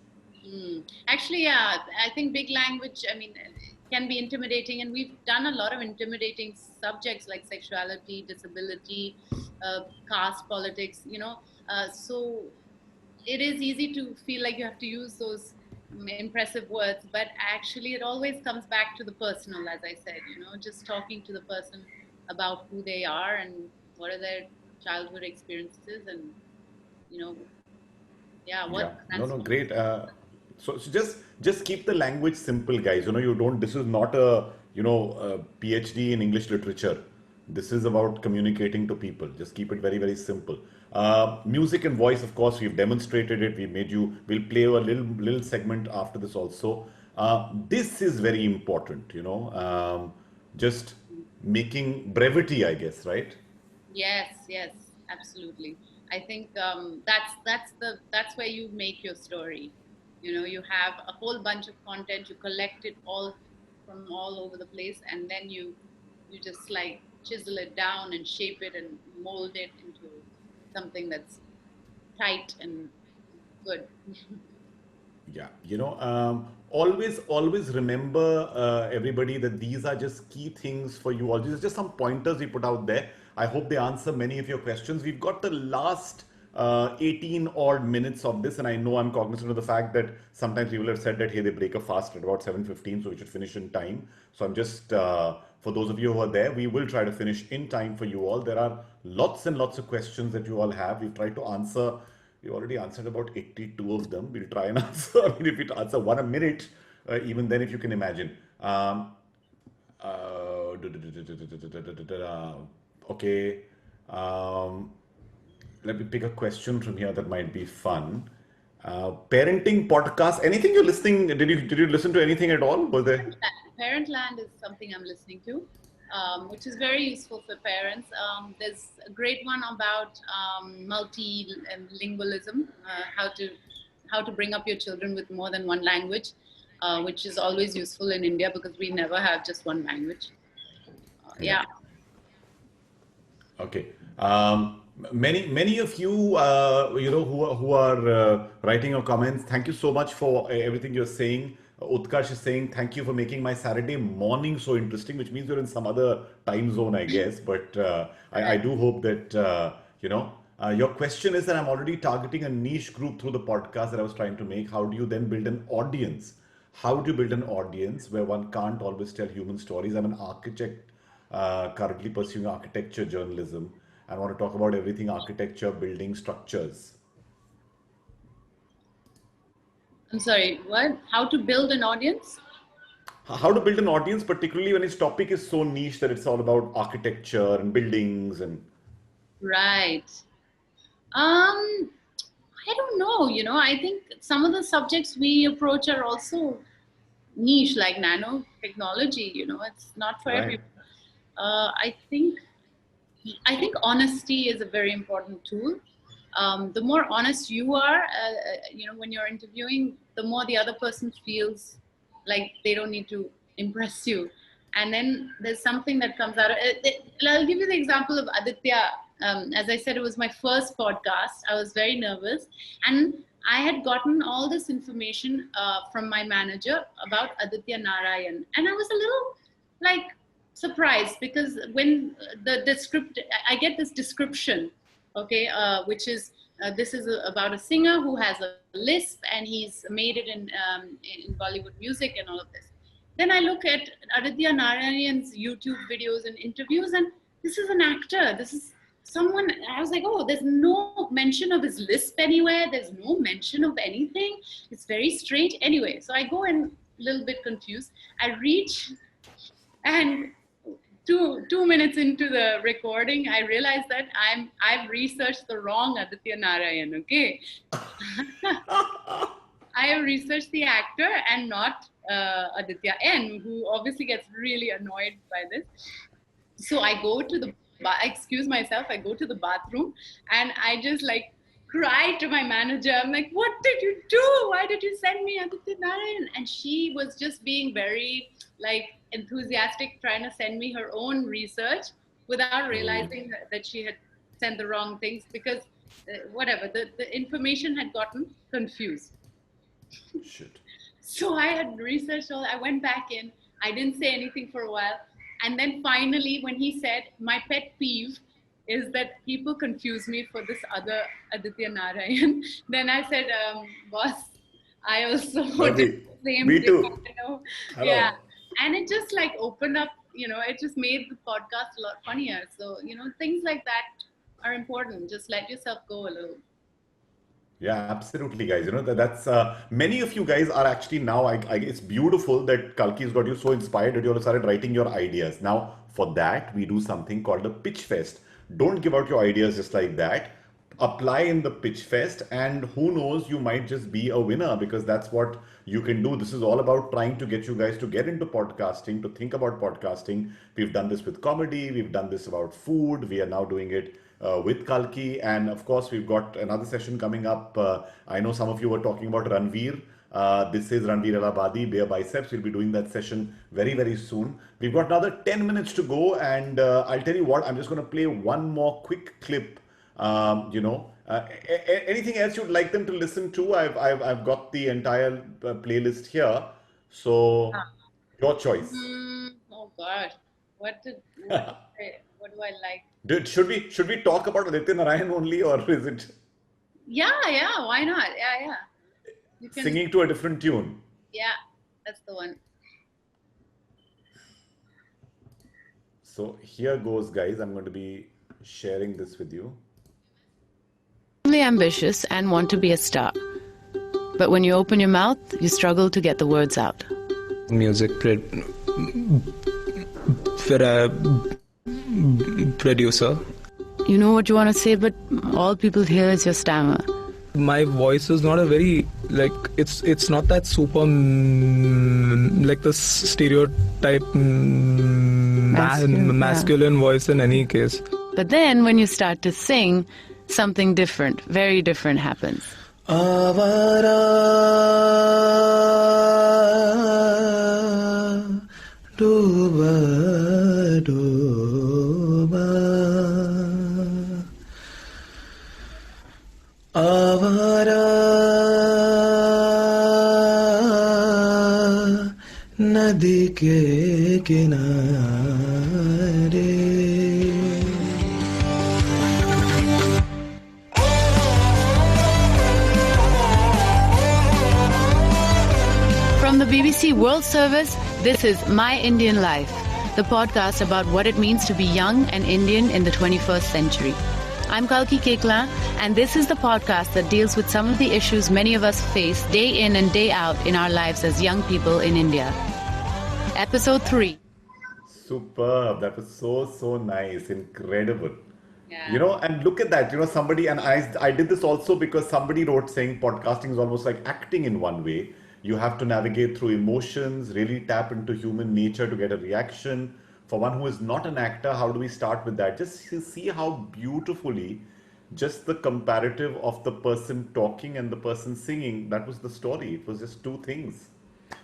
Actually, yeah, I think big language, can be intimidating, and we've done a lot of intimidating subjects like sexuality, disability, caste politics, so it is easy to feel like you have to use those impressive words, but actually it always comes back to the personal, as I said, just talking to the person about who they are and what are their childhood experiences and, great. So just keep the language simple, guys. This is not a PhD in English literature. This is about communicating to people. Just keep it very, very simple. Music and voice, of course, we've demonstrated it. We'll play a little segment after this also. This is very important, just making brevity, I guess, right? Yes, absolutely. I think that's where you make your story. You have a whole bunch of content, you collect it all from all over the place, and then you just like chisel it down and shape it and mold it into something that's tight and good. Always remember, everybody, that these are just key things for you all. These are just some pointers we put out there. I hope they answer many of your questions. We've got the last 18 odd minutes of this, and I know I'm cognizant of the fact that sometimes people have said that, hey, they break a fast at about 7:15, so we should finish in time. So I'm just, for those of you who are there, we will try to finish in time for you all. There are lots and lots of questions that you all have. We've tried to answer. We already answered about 82 of them. We'll try and answer. I mean, if we answer one a minute, even then, if you can imagine. Okay. Let me pick a question from here that might be fun. Parenting podcast. Anything you're listening? Did you listen to anything at all? Was there? Parentland is something I'm listening to, which is very useful for parents. There's a great one about multilingualism, how to bring up your children with more than one language, which is always useful in India because we never have just one language. Yeah. Okay. Many of you, who are writing your comments, thank you so much for everything you're saying. Utkarsh is saying, thank you for making my Saturday morning so interesting, which means you're in some other time zone, I guess. But I do hope that, your question is that I'm already targeting a niche group through the podcast that I was trying to make. How do you then build an audience? How do you build an audience where one can't always tell human stories? I'm an architect, currently pursuing architecture journalism. I want to talk about everything architecture, building structures. I'm sorry, what? How to build an audience? How to build an audience, particularly when its topic is so niche that it's all about architecture and buildings and... Right. I don't know, I think some of the subjects we approach are also niche, like nanotechnology, it's not for everyone. I think honesty is a very important tool. The more honest you are, when you're interviewing, the more the other person feels like they don't need to impress you. And then there's something that comes out of it. I'll give you the example of Aditya. As I said, it was my first podcast. I was very nervous. And I had gotten all this information from my manager about Aditya Narayan. And I was a little surprised because when I get this description, okay, which is this is about a singer who has a lisp and he's made it in Bollywood music and all of this. Then I look at Aditya Narayan's YouTube videos and interviews, and this is an actor. This is someone. I was like, oh, there's no mention of his lisp anywhere. There's no mention of anything. It's very strange. Anyway, so I go in a little bit confused. I reach, and two minutes into the recording, I realized that I've researched the wrong Aditya Narayan, okay? I have researched the actor and not Aditya N, who obviously gets really annoyed by this. So I go to I excuse myself, I go to the bathroom and I just cried to my manager. I'm like, what did you do? Why did you send me Aditya Narayan? And she was just being very enthusiastic, trying to send me her own research without realizing that she had sent the wrong things because the information had gotten confused. Shit. So I had researched all. I went back in. I didn't say anything for a while. And then finally, when he said, my pet peeve is that people confuse me for this other Aditya Narayan, then I said, boss, I also did the same me thing. too. Yeah. And it just opened up, it just made the podcast a lot funnier. So, things like that are important. Just let yourself go a little. Yeah, absolutely, guys. That's many of you guys are actually now. It's beautiful that Kalki's got you so inspired that you all started writing your ideas. Now, for that, we do something called a pitch fest. Don't give out your ideas just like that. Apply in the pitch fest, and who knows, you might just be a winner because that's what you can do. This is all about trying to get you guys to get into podcasting, to think about podcasting. We've done this with comedy. We've done this about food. We are now doing it with Kalki, and of course we've got another session coming up. I know some of you were talking about Ranveer. This is Ranveer Alabadi, Bare Biceps. We'll be doing that session very, very soon. We've got another 10 minutes to go, and I'll tell you what, I'm just going to play one more quick clip. Anything else you'd like them to listen to? I've got the entire playlist here, so your choice. Oh God, what do I like? Should we talk about Aditya Narayan only, or is it? Yeah, why not? Yeah. You can, Singing to a different tune. yeah, that's the one. So here goes, guys. I'm going to be sharing this with you. Extremely ambitious and want to be a star. But when you open your mouth, you struggle to get the words out. Music producer. You know what you want to say, but all people hear is your stammer. My voice is not a very it's not that super like the stereotype masculine voice in any case. But then when you start to sing, something different, very different happens. Avara duba duba Avara nadi ke kinare From the BBC World Service, this is My Indian Life, the podcast about what it means to be young and Indian in the 21st century. I'm Kalki Kekla, and this is the podcast that deals with some of the issues many of us face day in and day out in our lives as young people in India. Episode 3. Superb. That was so nice. Incredible. Yeah. You know, and look at that, somebody, and I did this also because somebody wrote saying podcasting is almost like acting in one way. You have to navigate through emotions, really tap into human nature to get a reaction. For one who is not an actor, how do we start with that? Just see how beautifully just the comparative of the person talking and the person singing, that was the story. It was just two things.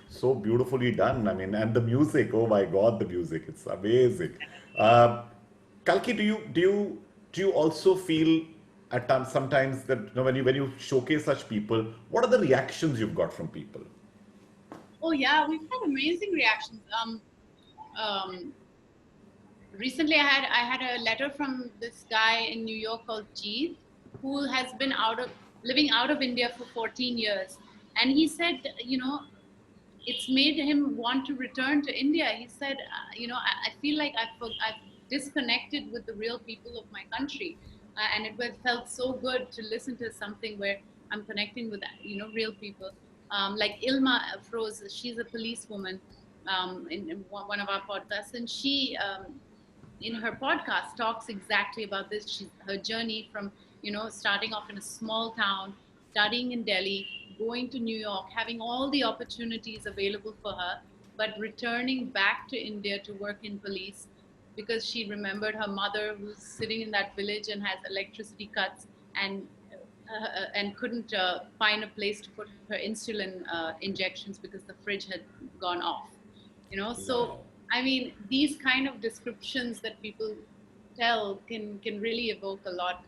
So beautifully done. I mean, and the music, oh my God, the music, it's amazing. Kalki, do you also feel at times sometimes that when you showcase such people, what are the reactions you've got from people? Oh yeah, we've had amazing reactions. Recently, I had a letter from this guy in New York called Jeet, who has been living out of India for 14 years, and he said, it's made him want to return to India. He said, I feel like I've disconnected with the real people of my country, and it felt so good to listen to something where I'm connecting with real people. Like Ilma Froze, she's a policewoman in one of our podcasts, and she in her podcast talks exactly about this. Her journey from starting off in a small town, studying in Delhi, going to New York, having all the opportunities available for her, but returning back to India to work in police because she remembered her mother who's sitting in that village and has electricity cuts and couldn't find a place to put her insulin injections because the fridge had gone off. So I mean, these kind of descriptions that people tell can really evoke a lot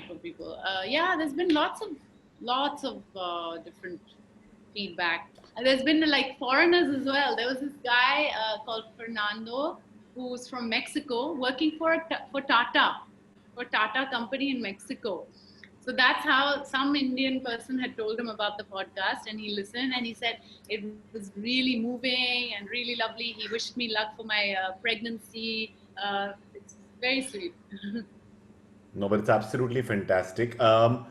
for people. There's been lots of different feedback. There's been like foreigners as well. There was this guy called Fernando who's from Mexico working for Tata company in Mexico. So that's how some Indian person had told him about the podcast, and he listened and he said it was really moving and really lovely. He wished me luck for my pregnancy. It's very sweet. No, but it's absolutely fantastic. Are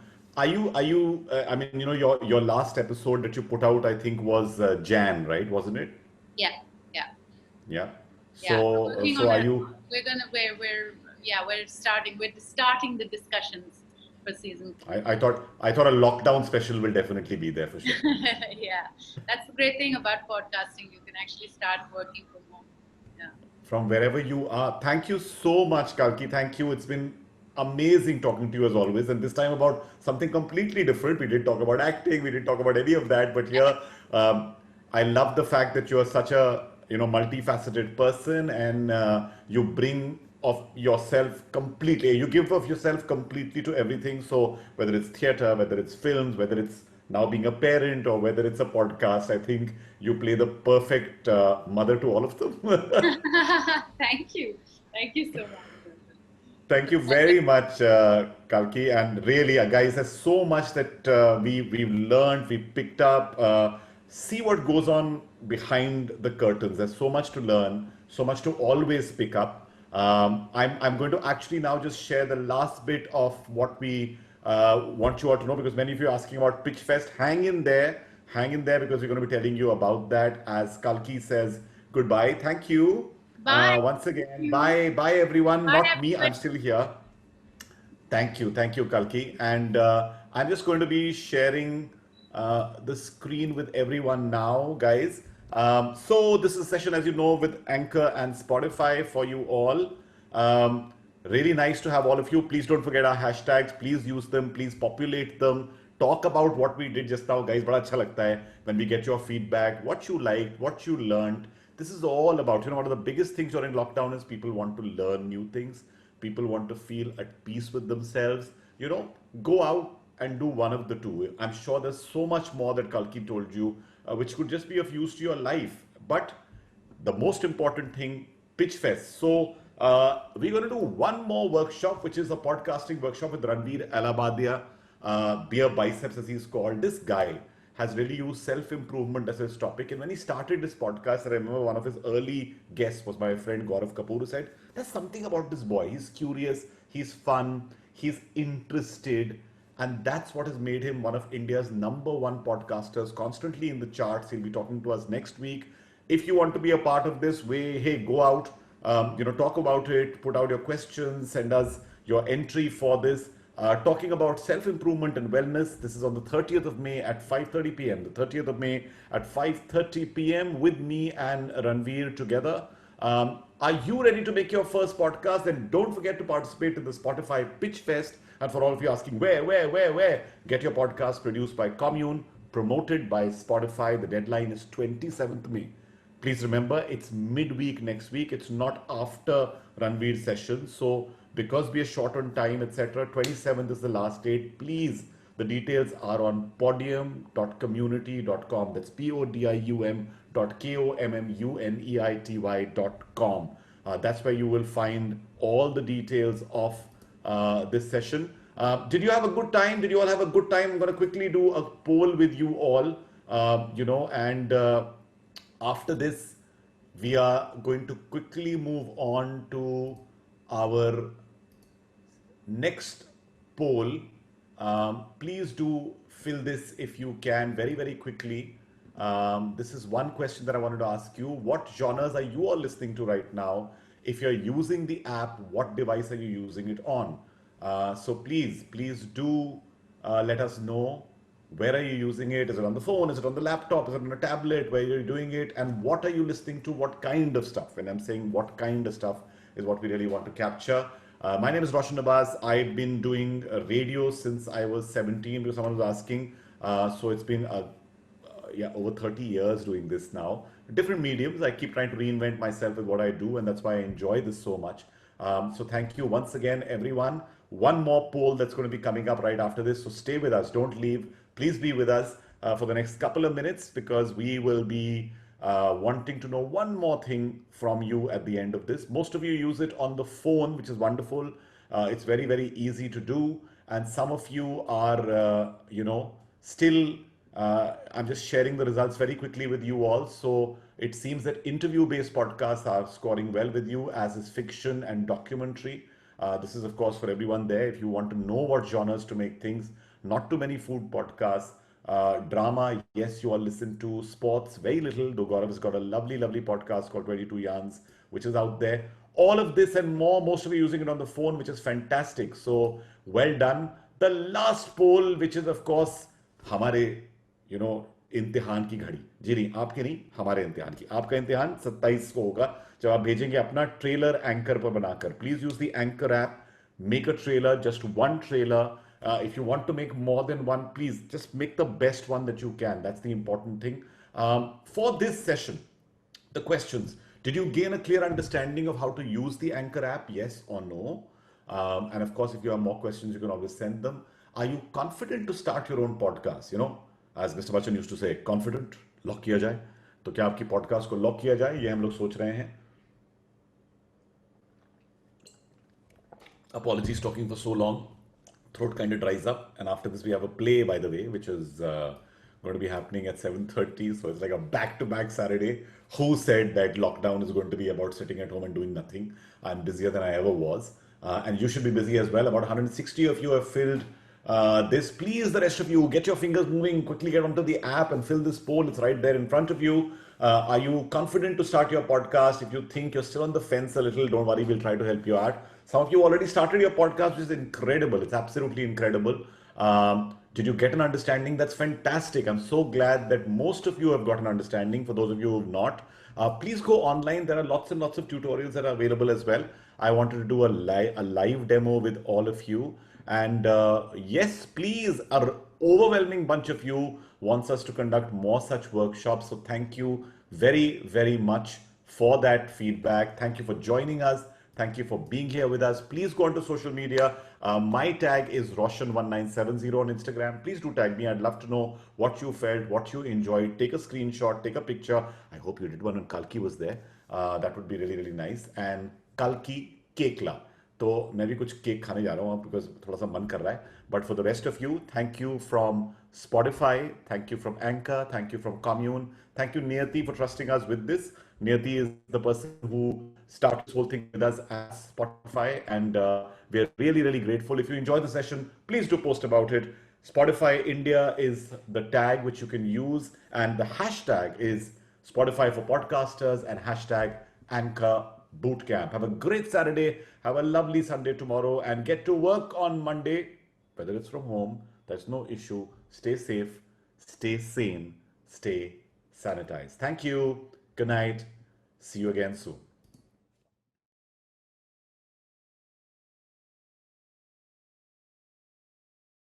you? I mean, your last episode that you put out, I think, was Jan, right? Wasn't it? Yeah. So are you? We're starting the discussions for season 3. I thought a lockdown special will definitely be there for sure. Yeah, that's the great thing about podcasting. You can actually start working from home. Yeah. From wherever you are. Thank you so much, Kalki. Thank you. It's been amazing talking to you as always. And this time about something completely different. We didn't talk about acting. We didn't talk about any of that. But here, I love the fact that you are such a multifaceted person, and you bring of yourself completely. You give of yourself completely to everything. So whether it's theater, whether it's films, whether it's now being a parent, or whether it's a podcast, I think you play the perfect mother to all of them. Thank you so much. Thank you very much, Kalki. And really, guys, there's so much that we've learned, we picked up. See what goes on behind the curtains. There's so much to learn, so much to always pick up. I'm going to actually now just share the last bit of what we want you all to know, because many of you are asking about Pitch Fest. Hang in there, because we're going to be telling you about that as Kalki says goodbye. Thank you. Bye. Once again, bye everyone. Bye, Not me, I'm everybody. still here. Thank you, Kalki. And I'm just going to be sharing the screen with everyone now, guys. So this is a session, as you know, with Anchor and Spotify for you all. Really nice to have all of you. Please don't forget our hashtags. Please use them. Please populate them. Talk about what we did just now, guys. बड़ा अच्छा लगता है when we get your feedback, what you liked, what you learned. This is all about, one of the biggest things during lockdown is people want to learn new things. People want to feel at peace with themselves. Go out and do one of the two. I'm sure there's so much more that Kalki told you, which could just be of use to your life. But the most important thing, Pitch Fest. So we're going to do one more workshop, which is a podcasting workshop with Ranveer Alabadia, Beer Biceps as he's called. This guy has really used self-improvement as his topic. And when he started this podcast, I remember one of his early guests was my friend Gaurav Kapoor, who said, there's something about this boy. He's curious, he's fun, he's interested. And that's what has made him one of India's #1 podcasters, constantly in the charts. He'll be talking to us next week. If you want to be a part of this, hey, go out, talk about it, put out your questions, send us your entry for this. Talking about self-improvement and wellness. This is on the 30th of May at 5:30 p.m. The 30th of May at 5:30 p.m. with me and Ranveer together. Are you ready to make your first podcast? Then don't forget to participate in the Spotify Pitch Fest. And for all of you asking, where? Get your podcast produced by Kommune, promoted by Spotify. The deadline is 27th May. Please remember, it's midweek next week. It's not after Ranveer's session. So because we are short on time, etc., 27th is the last date. Please, the details are on podium.community.com. That's podium.community.com. That's where you will find all the details of this session. Did you have a good time? Did you all have a good time? I'm going to quickly do a poll with you all, and after this, we are going to quickly move on to our next poll. Please do fill this if you can very, very quickly. This is one question that I wanted to ask you. What genres are you all listening to right now? If you're using the app, what device are you using it on? So please do let us know. Where are you using it? Is it on the phone? Is it on the laptop? Is it on a tablet? Where are you doing it? And what are you listening to? What kind of stuff? When I'm saying what kind of stuff is what we really want to capture. My name is Roshan Abbas. I've been doing radio since I was 17, because someone was asking. So it's been over 30 years doing this now. Different mediums. I keep trying to reinvent myself with what I do, and that's why I enjoy this so much. So thank you once again, everyone. One more poll that's going to be coming up right after this. So stay with us. Don't leave. Please be with us for the next couple of minutes, because we will be wanting to know one more thing from you at the end of this. Most of you use it on the phone, which is wonderful. It's very, very easy to do. And some of you are, still, I'm just sharing the results very quickly with you all. So it seems that interview-based podcasts are scoring well with you, as is fiction and documentary. This is, of course, for everyone there. If you want to know what genres to make things, not too many food podcasts. Drama, yes, you all listen to. Sports, very little, though Gaurav has got a lovely, lovely podcast called 22 Yarns, which is out there. All of this and more, most of you using it on the phone, which is fantastic. So, well done. The last poll, which is, of course, हमारे, इम्तिहान की घड़ी. जी नहीं, आपके नहीं, हमारे इम्तिहान की. आपका इम्तिहान 27 को होगा, जब आप भेजेंगे अपना ट्रेलर एंकर पर बनाकर. Please use the Anchor app. Make a trailer, just one trailer. If you want to make more than one, please just make the best one that you can. That's the important thing. For this session, the questions. Did you gain a clear understanding of how to use the Anchor app? Yes or no? And of course, if you have more questions, you can always send them. Are you confident to start your own podcast? As Mr. Bachchan used to say, confident, lock किया जाए. तो क्या आपकी podcast को lock किया जाए? ये हम लोग सोच रहे हैं. Apologies talking for so long. Throat kind of dries up. And after this, we have a play, by the way, which is going to be happening at 7:30. So it's like a back-to-back Saturday. Who said that lockdown is going to be about sitting at home and doing nothing? I'm busier than I ever was. And you should be busy as well. About 160 of you have filled this. Please, the rest of you, get your fingers moving. Quickly get onto the app and fill this poll. It's right there in front of you. Are you confident to start your podcast? If you think you're still on the fence a little, don't worry. We'll try to help you out. Some of you already started your podcast, which is incredible. It's absolutely incredible. Did you get an understanding? That's fantastic. I'm so glad that most of you have got an understanding. For those of you who have not, please go online. There are lots and lots of tutorials that are available as well. I wanted to do a live demo with all of you. And yes, please, an overwhelming bunch of you wants us to conduct more such workshops. So thank you very, very much for that feedback. Thank you for joining us. Thank you for being here with us. Please go onto social media. My tag is Roshan1970 on Instagram. Please do tag me. I'd love to know what you felt, what you enjoyed. Take a screenshot, take a picture. I hope you did one when Kalki was there. That would be really, really nice. And Kalki Kekla. तो मैं भी कुछ cake खाने जा रहा हूँ because थोड़ा सा मन कर रहा है but for the rest of you thank you from Spotify, thank you from Anchor, thank you from Kommune, thank you Niyati for trusting us with this. Niyati is the person who started this whole thing with us at Spotify, and we're really, really grateful. If you enjoy the session, please do post about it. Spotify India is the tag which you can use, and the hashtag is Spotify for Podcasters and hashtag Anchor Bootcamp. Have a great Saturday, have a lovely Sunday tomorrow, and get to work on Monday, whether it's from home. That's no issue. Stay safe, stay sane, stay sanitized. Thank you. Good night. See you again soon.